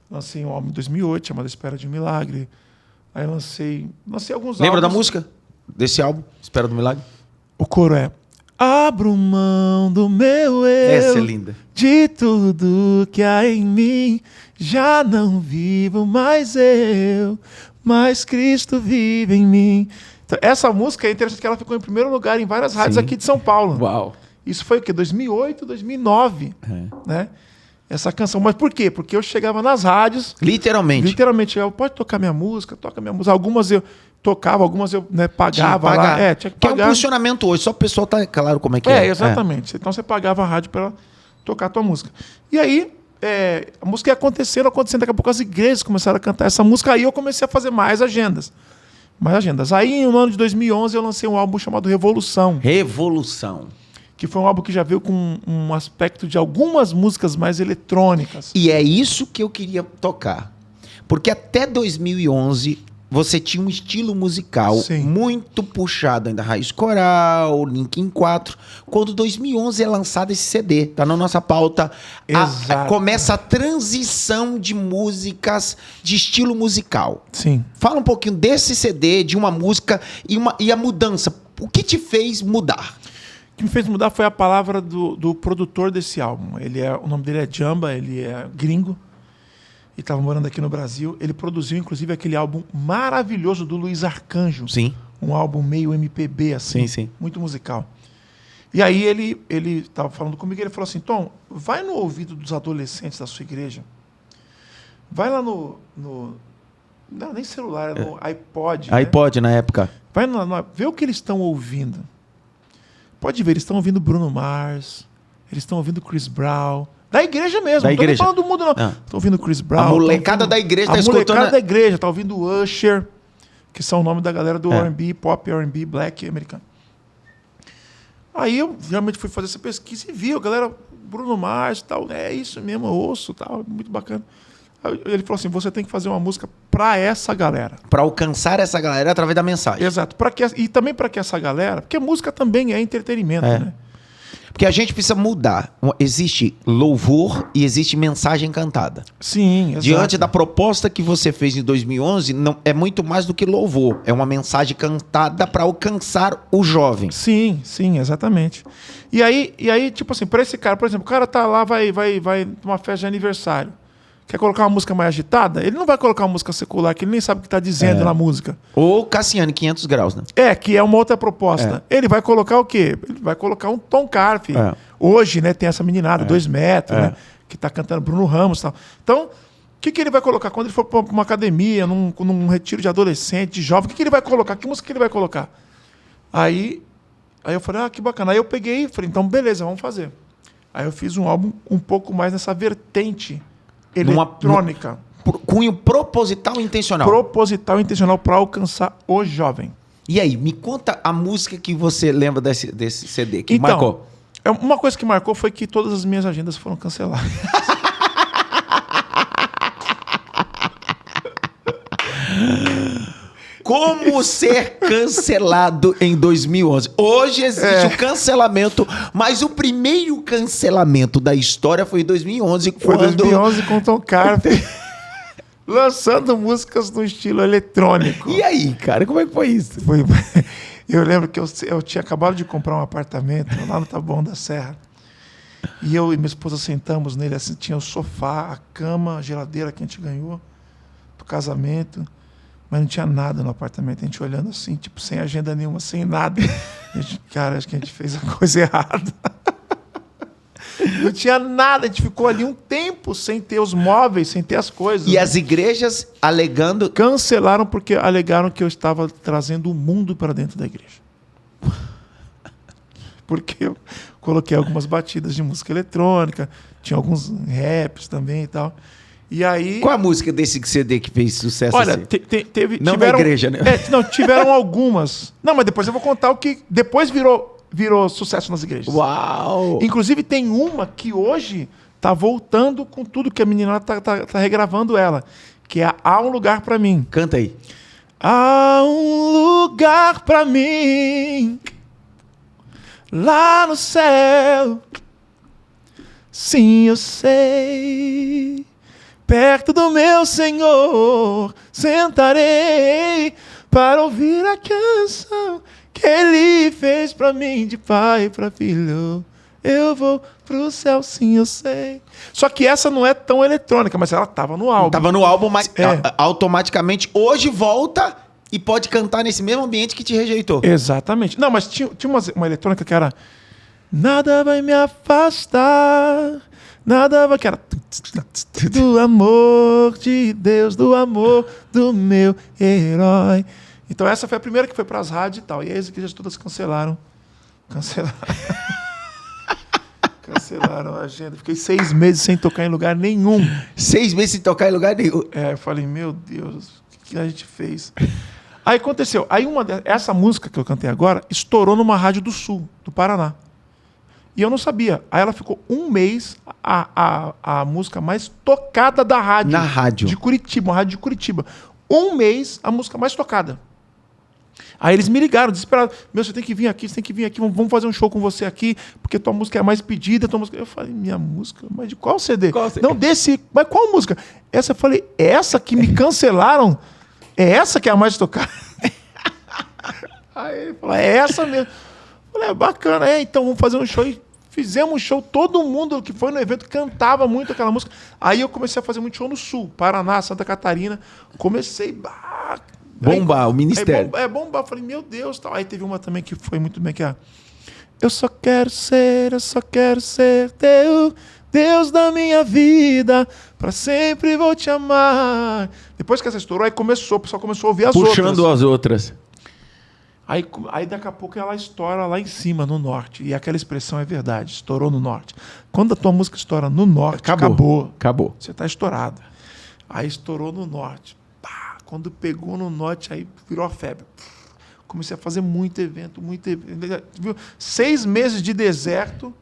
Lancei um álbum em 2008, chamado Espera de um Milagre. Aí lancei alguns álbuns. Lembra da música desse álbum, Espera do Milagre? O coro é: abro mão do meu eu. Essa é linda. De tudo que há em mim. Já não vivo mais eu, mas Cristo vive em mim. Então, essa música é interessante que ela ficou em primeiro lugar em várias rádios aqui de São Paulo. Uau. Isso foi o quê? 2008, 2009. Né? Essa canção. Mas por quê? Porque eu chegava nas rádios... Literalmente, chegava, pode tocar minha música, toca minha música. Algumas eu tocava, algumas eu pagava lá. Tinha que pagar. Que é um funcionamento hoje, só o pessoal tá claro como é que é. Exatamente. Então você pagava a rádio para tocar a tua música. E aí, a música ia acontecendo, daqui a pouco as igrejas começaram a cantar essa música, aí eu comecei a fazer mais agendas. Aí, no ano de 2011, eu lancei um álbum chamado Revolução. Que foi um álbum que já veio com um aspecto de algumas músicas mais eletrônicas. E é isso que eu queria tocar. Porque até 2011, você tinha um estilo musical muito puxado ainda, Raiz Coral, Linkin 4. Quando 2011 é lançado esse CD, tá na nossa pauta, começa a transição de músicas, de estilo musical. Sim. Fala um pouquinho desse CD, de uma música e a mudança. O que te fez mudar? O que me fez mudar foi a palavra do produtor desse álbum. O nome dele é Jamba, ele é gringo. E estava morando aqui no Brasil. Ele produziu, inclusive, aquele álbum maravilhoso do Luiz Arcanjo. Sim. Um álbum meio MPB, assim. Sim. Muito musical. E aí ele estava falando comigo e ele falou assim: Tom, vai no ouvido dos adolescentes da sua igreja. Vai lá no não, nem celular, no iPod. iPod, né? Na época. Vai vê o que eles estão ouvindo. Pode ver, eles estão ouvindo Bruno Mars, eles estão ouvindo Chris Brown. Da igreja mesmo, não estou falando do mundo, não. Estão ouvindo Chris Brown. A molecada da igreja está escutando. A molecada da igreja está ouvindo Usher, que são o nome da galera do R&B, pop, R&B, black, americano. Aí eu realmente fui fazer essa pesquisa e vi a galera, Bruno Mars e tal. É isso mesmo, eu ouço tal, muito bacana. Aí ele falou assim: você tem que fazer uma música para essa galera. Para alcançar essa galera através da mensagem. Exato. E também para que essa galera... Porque música também é entretenimento, né? Porque a gente precisa mudar. Existe louvor e existe mensagem cantada. Sim, exato. Diante da proposta que você fez em 2011, não, é muito mais do que louvor. É uma mensagem cantada para alcançar o jovem. Sim, exatamente. E aí, tipo assim, para esse cara, por exemplo, o cara tá lá, vai numa festa de aniversário. Quer colocar uma música mais agitada? Ele não vai colocar uma música secular, que ele nem sabe o que está dizendo na música. Ou Cassiane, 500 graus, né? Que é uma outra proposta. Ele vai colocar o quê? Ele vai colocar um Tom Carf. Hoje, né, tem essa meninada, 2 metros, né? que está cantando Bruno Ramos e tal. Então, o que ele vai colocar? Quando ele for para uma academia, num retiro de adolescente, de jovem, o que ele vai colocar? Que música que ele vai colocar? Aí eu falei, que bacana. Aí eu peguei e falei, então beleza, vamos fazer. Aí eu fiz um álbum um pouco mais nessa vertente eletrônica. Cunho proposital e intencional. Proposital e intencional para alcançar o jovem. E aí, me conta a música que você lembra desse CD, que marcou. Uma coisa que marcou foi que todas as minhas agendas foram canceladas. Como ser cancelado em 2011? Hoje existe o cancelamento, mas o primeiro cancelamento da história foi em 2011. Foi 2011 com Tom Carpenter, lançando músicas no estilo eletrônico. E aí, cara, como é que foi isso? Eu lembro que eu tinha acabado de comprar um apartamento lá no Taboão da Serra. E eu e minha esposa sentamos nele, assim, tinha o sofá, a cama, a geladeira que a gente ganhou pro casamento. Mas não tinha nada no apartamento. A gente olhando assim, tipo, sem agenda nenhuma, sem nada. Cara, acho que a gente fez a coisa errada. Não tinha nada. A gente ficou ali um tempo sem ter os móveis, sem ter as coisas. E as igrejas alegando... Cancelaram porque alegaram que eu estava trazendo o mundo para dentro da igreja. Porque eu coloquei algumas batidas de música eletrônica, tinha alguns raps também e tal. E aí... Qual a música desse CD que fez sucesso? Olha, assim? tiveram... da igreja, né? Não, tiveram algumas. Não, mas depois eu vou contar o que depois virou sucesso nas igrejas. Uau! Inclusive tem uma que hoje tá voltando com tudo, que a menina tá regravando ela, que é Há um Lugar Pra Mim. Canta aí. Há um lugar pra mim lá no céu. Sim, eu sei. Perto do meu Senhor, sentarei para ouvir a canção que Ele fez para mim, de pai para filho. Eu vou pro céu, sim, eu sei. Só que essa não é tão eletrônica, mas ela estava no álbum. Estava no álbum, mas automaticamente hoje volta e pode cantar nesse mesmo ambiente que te rejeitou. Exatamente. Não, mas tinha uma eletrônica que era... Nada vai me afastar... Nada vai... Que era... Do amor de Deus, do amor do meu herói. Então essa foi a primeira que foi para as rádios e tal. E aí as igrejas todas cancelaram. Cancelaram a agenda. Fiquei 6 meses sem tocar em lugar nenhum. 6 meses sem tocar em lugar nenhum. Eu falei, meu Deus, o que a gente fez? Aí aconteceu. Aí essa música que eu cantei agora estourou numa rádio do Sul, do Paraná. E eu não sabia. Aí ela ficou 1 mês a música mais tocada da rádio. Na rádio. De Curitiba, uma rádio de Curitiba. 1 mês a música mais tocada. Aí eles me ligaram, desesperados. Meu, você tem que vir aqui, vamos fazer um show com você aqui, porque tua música é a mais pedida. Tua música... Eu falei, minha música? Mas de qual CD? Não, desse. Mas qual música? Essa, eu falei, essa que me cancelaram? É essa que é a mais tocada? Aí ele falou, é essa mesmo. Eu falei, bacana, então vamos fazer um show. E fizemos um show, todo mundo que foi no evento cantava muito aquela música. Aí eu comecei a fazer muito show no Sul, Paraná, Santa Catarina. Comecei... Bombar, o ministério. Bombar. Falei, meu Deus. Tal. Aí teve uma também que foi muito bem, que é... Eu só quero ser teu Deus da minha vida, pra sempre vou te amar. Depois que essa estourou, aí começou, o pessoal começou a ouvir as outras. Puxando as outras. Aí daqui a pouco ela estoura lá em cima, no norte. E aquela expressão é verdade, estourou no norte. Quando a tua música estoura no norte, acabou. Você está estourado. Aí estourou no norte. Pá, quando pegou no norte, aí virou a febre. Comecei a fazer muito evento. 6 meses de deserto,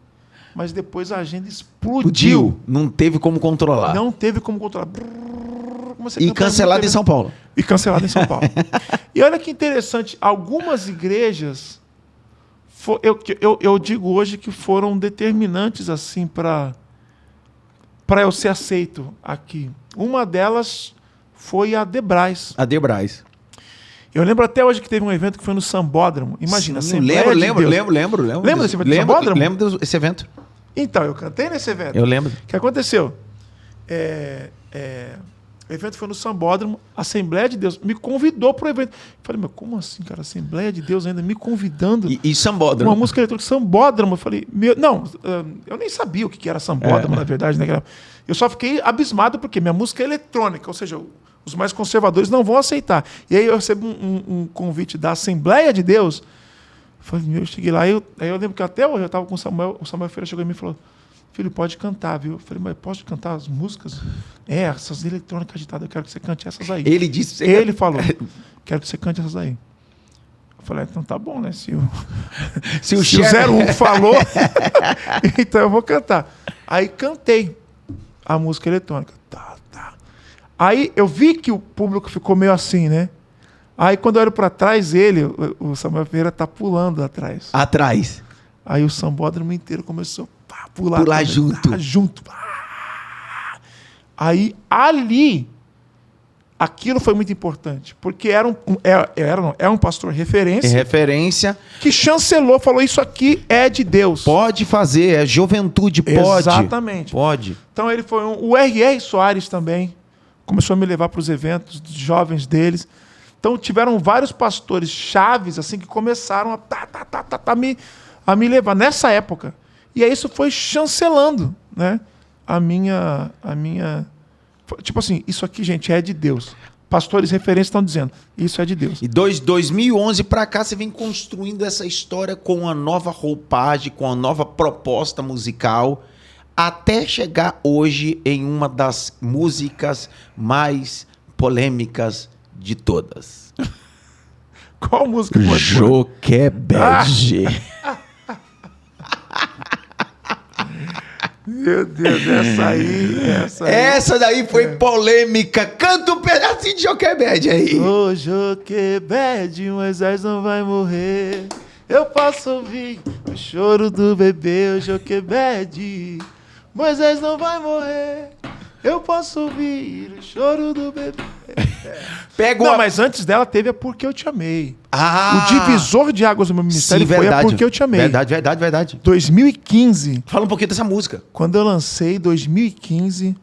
mas depois a agenda explodiu. Não teve como controlar. Não teve como controlar. E cancelado em São Paulo. E cancelado em São Paulo. E olha que interessante, algumas igrejas, eu digo hoje que foram determinantes assim para eu ser aceito aqui. Uma delas foi a Debrais. A Debrais. Eu lembro até hoje que teve um evento que foi no Sambódromo. Imagina, sim, lembro. Lembra desse evento do Sambódromo? Lembro desse evento. Então, eu cantei nesse evento. Eu lembro. O que aconteceu? O evento foi no Sambódromo, a Assembleia de Deus me convidou para o evento. Eu falei, mas como assim, cara? Assembleia de Deus ainda me convidando? E Sambódromo? Uma música eletrônica, Sambódromo. Eu falei, não, eu nem sabia o que era Sambódromo, na verdade. Né? Eu só fiquei abismado porque minha música é eletrônica, ou seja, os mais conservadores não vão aceitar. E aí eu recebo um convite da Assembleia de Deus. Eu falei, eu cheguei lá, aí eu lembro que até hoje eu estava com o Samuel Feira chegou em mim e falou, filho, pode cantar, viu? Eu falei, mas posso cantar as músicas? Essas eletrônicas agitadas, eu quero que você cante essas aí. Ele disse... Ele falou, quero que você cante essas aí. Eu falei, então tá bom, né? Se o 01 falou, então eu vou cantar. Aí cantei a música eletrônica. Tá. Aí eu vi que o público ficou meio assim, né? Aí quando eu olho pra trás, o Samuel Ferreira tá pulando atrás. Atrás. Aí o sambódromo inteiro começou a pular junto. Aí ali, aquilo foi muito importante, porque era um pastor referência que chancelou, falou, isso aqui é de Deus. Pode fazer, é juventude, pode. Exatamente. Pode. Então ele foi o R.R. Soares também, começou a me levar para os eventos dos jovens deles. Então tiveram vários pastores chaves assim que começaram a me levar nessa época. E aí isso foi chancelando, né? A minha tipo assim, isso aqui, gente, é de Deus. Pastores referentes estão dizendo, isso é de Deus. E 2011 para cá você vem construindo essa história com uma nova roupagem, com uma nova proposta musical, até chegar hoje em uma das músicas mais polêmicas de todas. Qual música? Joquebed. Meu Deus, essa daí foi polêmica. Canta um pedacinho de Joquebed aí. Ô, Joquebed, Moisés não vai morrer. Eu posso ouvir o choro do bebê, ô Joquebed. Moisés não vai morrer. Eu posso ouvir o choro do bebê. Mas antes dela teve a Porque Eu Te Amei. O divisor de águas do meu ministério foi a Porque Eu Te Amei. Verdade. 2015. Fala um pouquinho dessa música. Quando eu lancei, 2015,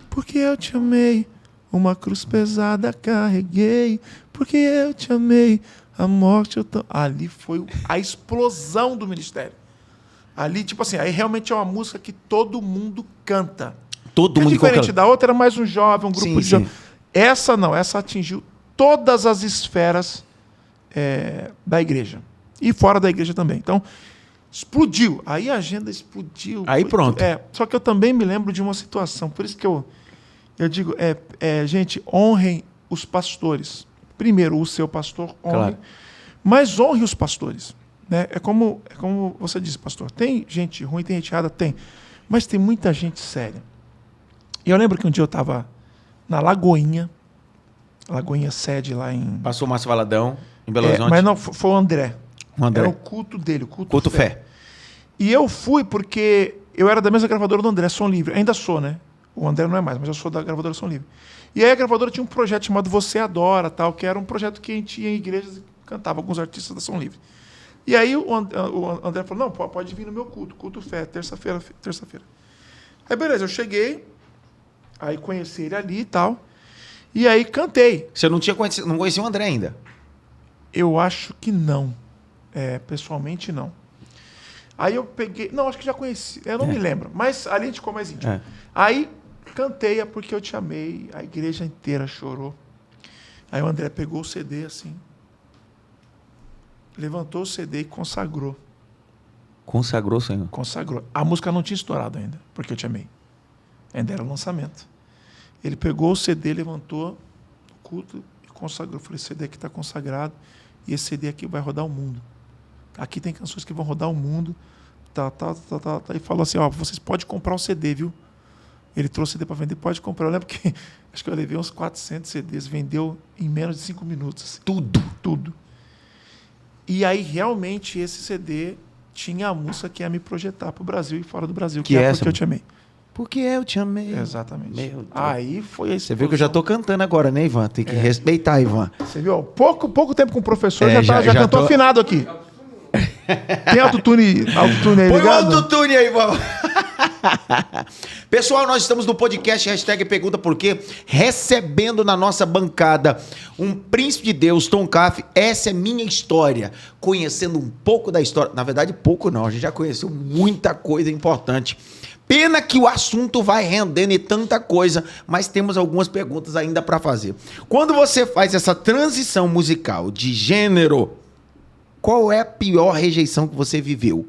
Porque Eu Te Amei, uma cruz pesada carreguei, porque eu te amei, a morte eu... Ali foi a explosão do ministério. Ali, tipo assim, aí realmente é uma música que todo mundo canta. Todo mundo diferente da outra, era mais um jovem, um grupo de jovens. Essa não, essa atingiu todas as esferas da igreja. E fora da igreja também. Então, explodiu. Aí a agenda explodiu. Aí pronto. Só que eu também me lembro de uma situação. Por isso que eu digo, gente, honrem os pastores. Primeiro, o seu pastor, honre. Claro. Mas honre os pastores. Né? É como você disse, pastor. Tem gente ruim, tem gente errada? Tem. Mas tem muita gente séria. E eu lembro que um dia eu estava na Lagoinha sede lá em... Passou o Márcio Valadão, em Belo Horizonte. Mas não, foi o André. Era o culto dele, o culto fé. E eu fui porque eu era da mesma gravadora do André, Som Livre. Ainda sou, né? O André não é mais, mas eu sou da gravadora Som Livre. E aí a gravadora tinha um projeto chamado Você Adora, tal, que era um projeto que a gente ia em igrejas e cantava alguns artistas da Som Livre. E aí o André falou, não, pode vir no meu culto fé, terça-feira. Aí beleza, eu cheguei, aí conheci ele ali e tal, e aí cantei. Você não conhecia o André ainda? Eu acho que não. Pessoalmente não. Aí eu peguei, não, acho que já conheci, eu não me lembro, mas ali a gente ficou mais íntimo. Aí cantei Porque Eu Te Amei, a igreja inteira chorou. Aí o André pegou o CD assim, levantou o CD e consagrou. Consagrou, Senhor? Consagrou. A música não tinha estourado ainda, Porque Eu Te Amei. Ainda era o lançamento. Ele pegou o CD, levantou o culto e consagrou. Eu falei, esse CD aqui está consagrado e esse CD aqui vai rodar o mundo. Aqui tem canções que vão rodar o mundo. E falou assim, vocês podem comprar o CD, viu? Ele trouxe o CD para vender, pode comprar. Eu lembro que acho que eu levei uns 400 CDs, vendeu em menos de 5 minutos. Assim. Tudo. E aí, realmente, esse CD tinha a música que ia me projetar para o Brasil e fora do Brasil, que é Porque Eu Te Amei. Porque eu te amei. Exatamente. Meu Deus. Aí foi a Você viu que eu já estou cantando agora, né, Ivan? Tem que respeitar, Ivan. Você viu? Pouco tempo com o professor, já cantou afinado aqui. Tem autotune aí, põe ligado? o autotune aí, Ivan. Pessoal, nós estamos no podcast #Pergunta Por Quê, recebendo na nossa bancada um príncipe de Deus, Tom Carf. Essa é minha história, conhecendo um pouco da história. Na verdade, pouco não, a gente já conheceu muita coisa importante. Pena que o assunto vai rendendo e tanta coisa, mas temos algumas perguntas ainda para fazer. Quando você faz essa transição musical de gênero, qual é a pior rejeição que você viveu?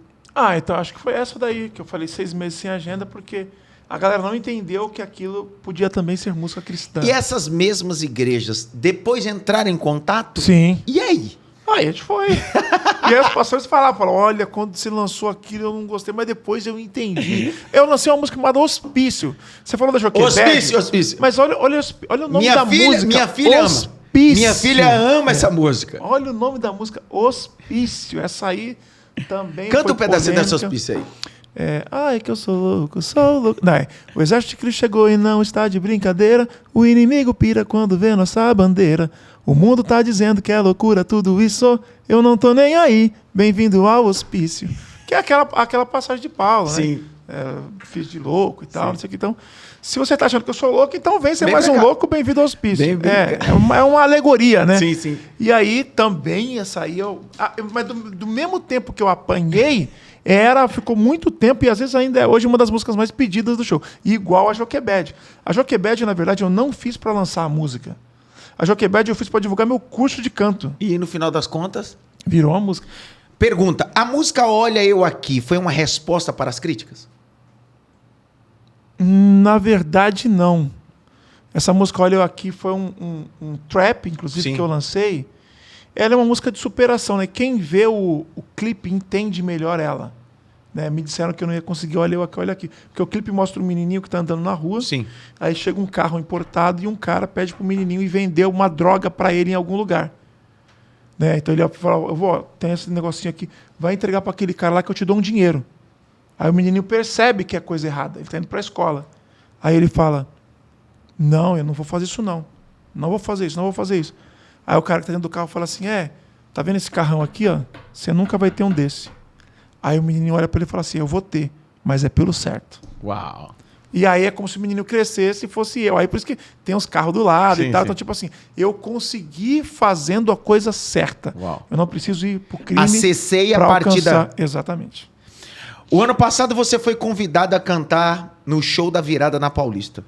Então acho que foi essa daí, que eu falei 6 meses sem agenda, porque a galera não entendeu que aquilo podia também ser música cristã. E essas mesmas igrejas, depois de entrar em contato? Sim. E aí? Aí a gente foi. E aí os pastores falaram, olha, quando você lançou aquilo eu não gostei, mas depois eu entendi. Eu lancei uma música chamada Hospício. Você falou da Joquebed. Hospício. Mas olha o nome da música. Minha filha Hospício. ama. Minha filha ama essa música. Olha o nome da música, Hospício. Essa aí também Canta foi um pedacinho polêmica. dessa Hospício aí. Ai, que eu sou louco, sou louco. Não, o exército de Cristo chegou e não está de brincadeira. O inimigo pira quando vê nossa bandeira. O mundo tá dizendo que é loucura tudo isso. Eu não tô nem aí. Bem-vindo ao hospício. Que é aquela passagem de Paulo, Sim. né? Fiz de louco e tal, não sei o que. Então, se você tá achando que eu sou louco, então vem ser Vem mais pra um cá. louco, bem-vindo ao hospício. Vem É uma alegoria, né? Sim, sim. E aí também essa aí mas do mesmo tempo que eu apanhei, ficou muito tempo e às vezes ainda é hoje uma das músicas mais pedidas do show. Igual a Joquebed. A Joquebed, na verdade, eu não fiz para lançar a música. A Joquebed eu fiz para divulgar meu curso de canto. E no final das contas? Virou uma música. Pergunta, a música Olha Eu Aqui foi uma resposta para as críticas? Na verdade, não. Essa música Olha Eu Aqui foi um trap, inclusive, Sim. que eu lancei. Ela é uma música de superação, né? Quem vê o clipe entende melhor ela. Né? Me disseram que eu não ia conseguir Olha Eu Aqui, Olha Aqui. Porque o clipe mostra um menininho que está andando na rua. Sim. Aí chega um carro importado e um cara pede pro menininho ir vender uma droga para ele em algum lugar. Né? Então ele fala, tem esse negocinho aqui, vai entregar para aquele cara lá que eu te dou um dinheiro. Aí o menininho percebe que é coisa errada, ele está indo para a escola. Aí ele fala, não, eu não vou fazer isso não. Não vou fazer isso, não vou fazer isso. Aí o cara que está dentro do carro fala assim, tá vendo esse carrão aqui, ó? Você nunca vai ter um desse. Aí o menininho olha para ele e fala assim, eu vou ter, mas é pelo certo. Uau. E aí é como se o menino crescesse e fosse eu. Aí por isso que tem os carros do lado Sim, e tal. sim. Então, tipo assim, eu consegui fazendo a coisa certa. Uau. Eu não preciso ir pro crime. Acessei a pra partir da... alcançar. Exatamente. O ano passado você foi convidado a cantar no show da virada na Paulista.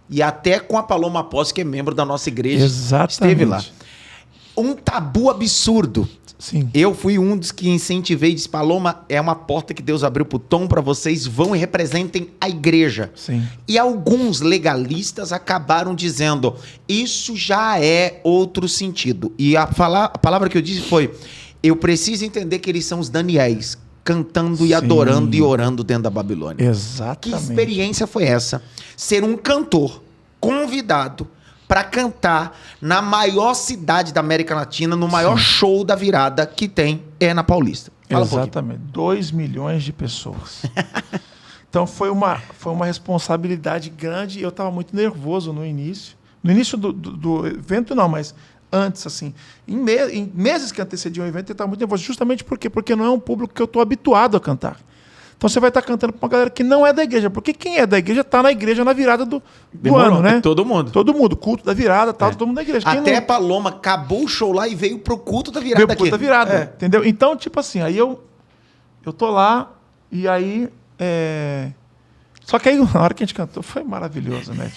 E até com a Paloma Posse, que é membro da nossa igreja, Exatamente. esteve lá. Um tabu absurdo. Sim. Eu fui um dos que incentivei e disse, Paloma, é uma porta que Deus abriu pro Tom para vocês, vão e representem a igreja. Sim. E alguns legalistas acabaram dizendo, isso já é outro sentido. E a palavra que eu disse foi, eu preciso entender que eles são os Daniéis, cantando e Sim. adorando e orando dentro da Babilônia. Que Exatamente. experiência foi essa? Ser um cantor convidado para cantar na maior cidade da América Latina, no maior show da virada que tem, na Paulista. Fala um pouquinho. Exatamente. 2 milhões de pessoas. Então foi uma responsabilidade grande e eu estava muito nervoso no início. No início do evento não, mas antes, assim. Em meses que antecediam o evento, eu estava muito nervoso. Justamente por quê? Porque não é um público que eu estou habituado a cantar. Então você vai estar cantando para uma galera que não é da igreja. Porque quem é da igreja está na igreja na virada do ano, né? Todo mundo. Todo mundo. Culto da virada, tal, todo mundo da igreja. Quem Até não... a Paloma acabou o show lá e veio pro culto da virada Veio pro aqui. culto da virada, É. entendeu? Então, tipo assim, aí eu tô lá e aí... Só que aí, na hora que a gente cantou, foi maravilhoso, né?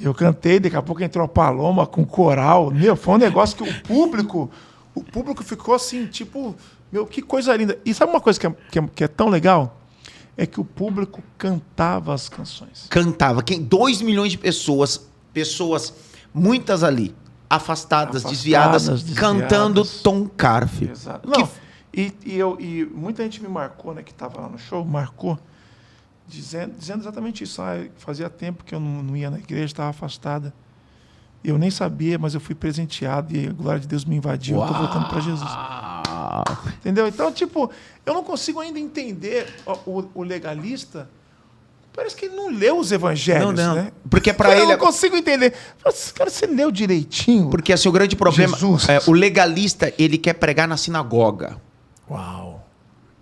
Eu cantei, daqui a pouco entrou a Paloma com coral. Meu, foi um negócio que o público ficou assim, tipo... Meu, que coisa linda. E sabe uma coisa que é tão legal? É que o público cantava as canções. Cantava. 2 milhões de pessoas, muitas ali, afastadas, desviadas, cantando Tom Carf. Exato. Não, e muita gente me marcou, né, que estava lá no show, marcou, dizendo exatamente isso. Fazia tempo que eu não ia na igreja, estava afastada. Eu nem sabia, mas eu fui presenteado e a glória de Deus me invadiu. Eu estou voltando para Jesus. Entendeu? Então, tipo, eu não consigo ainda entender o legalista. Parece que ele não leu os evangelhos, Não. né? Porque para ele... Eu não consigo entender. Cara, você leu direitinho? Porque assim, o grande problema Jesus. o legalista, ele quer pregar na sinagoga. Uau.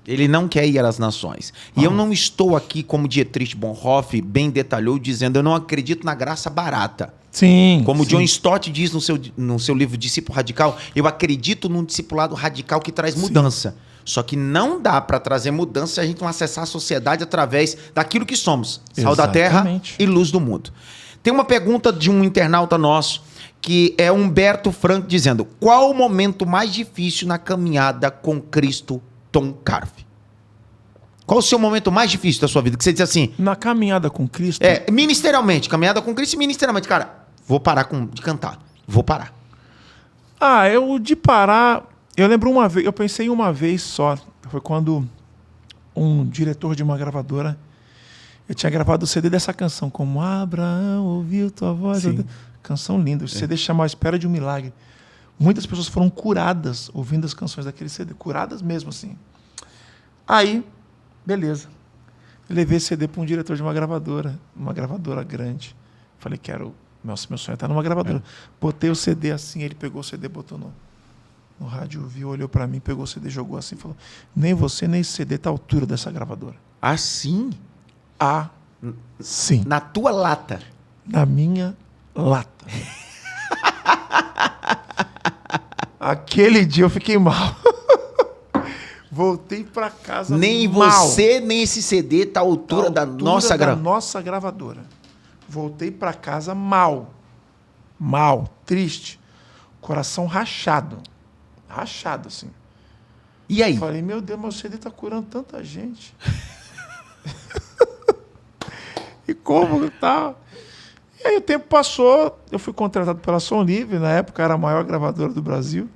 Ele não quer ir às nações. E eu não estou aqui, como Dietrich Bonhoeffer bem detalhou, dizendo eu não acredito na graça barata. Sim. Como sim. John Stott diz no seu livro Discípulo Radical, eu acredito num discipulado radical que traz mudança. Sim. Só que não dá para trazer mudança se a gente não acessar a sociedade através daquilo que somos. Sal da terra e luz do mundo. Tem uma pergunta de um internauta nosso, que é Humberto Franco, dizendo: qual o momento mais difícil na caminhada com Cristo, Tom Carfe? Qual o seu momento mais difícil da sua vida? Que você diz assim... Na caminhada com Cristo... ministerialmente. Caminhada com Cristo e ministerialmente. Cara, vou parar de cantar. Vou parar. De parar... Eu lembro uma vez... Eu pensei uma vez só. Foi quando um diretor de uma gravadora... Eu tinha gravado o CD dessa canção. Como Abraão ouviu tua voz. Canção linda. O CD chamava Espera de um Milagre. Muitas pessoas foram curadas ouvindo as canções daquele CD. Curadas mesmo, assim. Aí... Beleza. Eu levei esse CD para um diretor de uma gravadora grande. Falei, meu sonho é estar numa gravadora. Botei o CD assim, ele pegou o CD, botou no rádio, ouviu, olhou para mim, pegou o CD, jogou assim, falou: nem você, nem esse CD tá à altura dessa gravadora. Assim? Sim. Na tua lata? Na minha lata. Aquele dia eu fiquei mal. Voltei para casa nem mal. Você, nem esse CD tá à altura da nossa gravadora. Voltei para casa mal. Mal, triste. Coração rachado. Rachado, assim. E aí? Falei, meu Deus, meu CD tá curando tanta gente. E como tá? E aí o tempo passou, eu fui contratado pela Som Livre, na época era a maior gravadora do Brasil.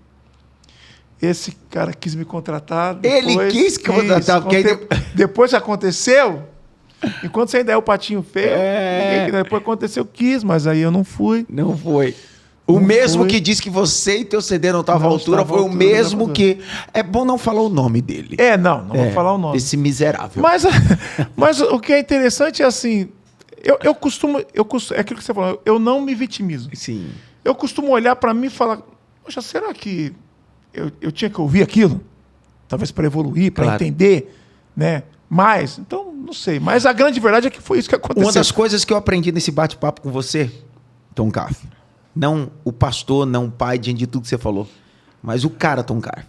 Esse cara quis me contratar. Ele quis contratar, porque aí... Depois que aconteceu, enquanto você ainda é o patinho feio, depois aconteceu, quis, mas aí eu não fui. Não foi. O mesmo que disse que você e teu CD não estavam à altura foi o mesmo que... É bom não falar o nome dele. Não vou falar o nome. Esse miserável. Mas o que é interessante é assim, eu costumo, é aquilo que você falou, eu não me vitimizo. Sim. Eu costumo olhar para mim e falar, poxa, será que eu tinha que ouvir aquilo? Talvez para evoluir, para entender, né? Mas, então, não sei. Mas a grande verdade é que foi isso que aconteceu. Uma das coisas que eu aprendi nesse bate-papo com você, Tom Carfe, não o pastor, não o pai, diante de tudo que você falou, mas o cara, Tom Carfe.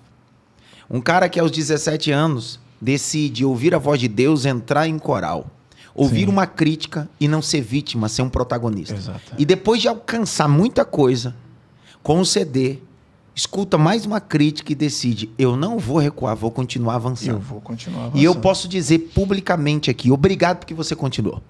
Um cara que aos 17 anos decide ouvir a voz de Deus, entrar em coral, ouvir uma crítica e não ser vítima, ser um protagonista. Exato. E depois de alcançar muita coisa, com o CD... escuta mais uma crítica e decide, eu não vou recuar, vou continuar avançando. Eu vou continuar avançando. E eu posso dizer publicamente aqui, obrigado porque você continuou.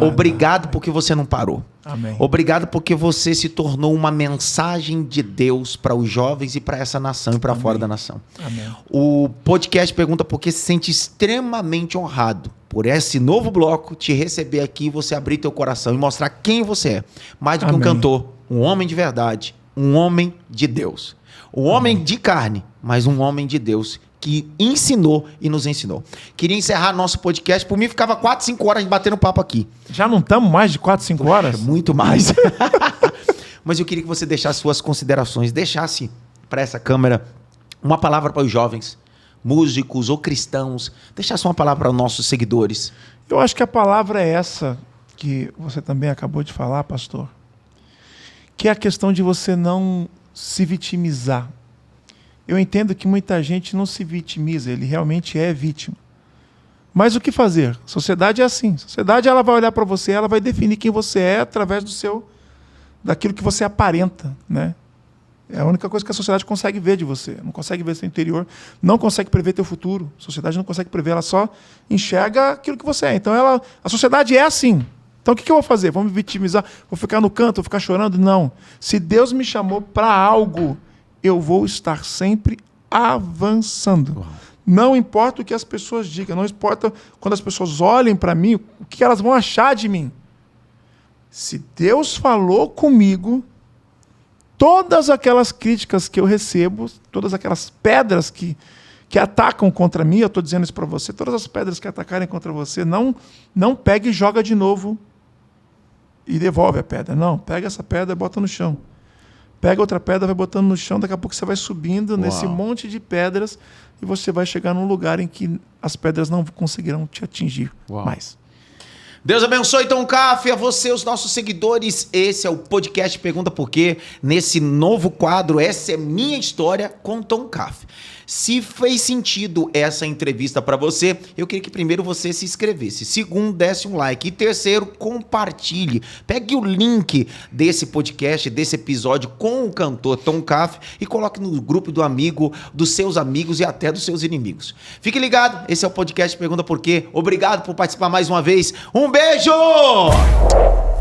Obrigado porque você não parou. Amém. Obrigado porque você se tornou uma mensagem de Deus para os jovens e para essa nação e para fora da nação. Amém. O podcast Pergunta Porque se sente extremamente honrado por esse novo bloco, te receber aqui e você abrir teu coração e mostrar quem você é. Mais do que um cantor, um homem de verdade, um homem de Deus. Um homem de carne, mas um homem de Deus que ensinou e nos ensinou. Queria encerrar nosso podcast. Por mim, ficava 4, 5 horas batendo papo aqui. Já não estamos mais de 4, 5 horas? Muito mais. Mas eu queria que você deixasse suas considerações, deixasse para essa câmera uma palavra para os jovens, músicos ou cristãos, deixasse uma palavra para os nossos seguidores. Eu acho que a palavra é essa que você também acabou de falar, pastor, que é a questão de você não se vitimizar. Eu entendo que muita gente não se vitimiza, ele realmente é vítima. Mas o que fazer? A sociedade é assim. A sociedade ela vai olhar para você, ela vai definir quem você é através daquilo que você aparenta, né? É a única coisa que a sociedade consegue ver de você. Não consegue ver seu interior, não consegue prever teu futuro. A sociedade não consegue prever, ela só enxerga aquilo que você é. Então a sociedade é assim. Então o que eu vou fazer? Vou me vitimizar? Vou ficar no canto? Vou ficar chorando? Não. Se Deus me chamou para algo, eu vou estar sempre avançando. Uau. Não importa o que as pessoas digam, não importa quando as pessoas olhem para mim, o que elas vão achar de mim. Se Deus falou comigo, todas aquelas críticas que eu recebo, todas aquelas pedras que atacam contra mim, eu estou dizendo isso para você, todas as pedras que atacarem contra você, não pegue e joga de novo e devolve a pedra. Não, pega essa pedra e bota no chão. pega outra pedra, vai botando no chão, daqui a pouco você vai subindo nesse Uau. monte de pedras e você vai chegar num lugar em que as pedras não conseguirão te atingir Uau. mais. Deus abençoe Tom Caff, a você, os nossos seguidores. Esse é o podcast Pergunta Por Quê. Nesse novo quadro, essa é minha história com Tom Caff. Se fez sentido essa entrevista para você, eu queria que primeiro você se inscrevesse. Segundo, desse um like. E terceiro, compartilhe. Pegue o link desse podcast, desse episódio com o cantor Tom Caff e coloque no grupo do amigo, dos seus amigos e até dos seus inimigos. Fique ligado, esse é o podcast Pergunta Por Quê. Obrigado por participar mais uma vez. Um beijo!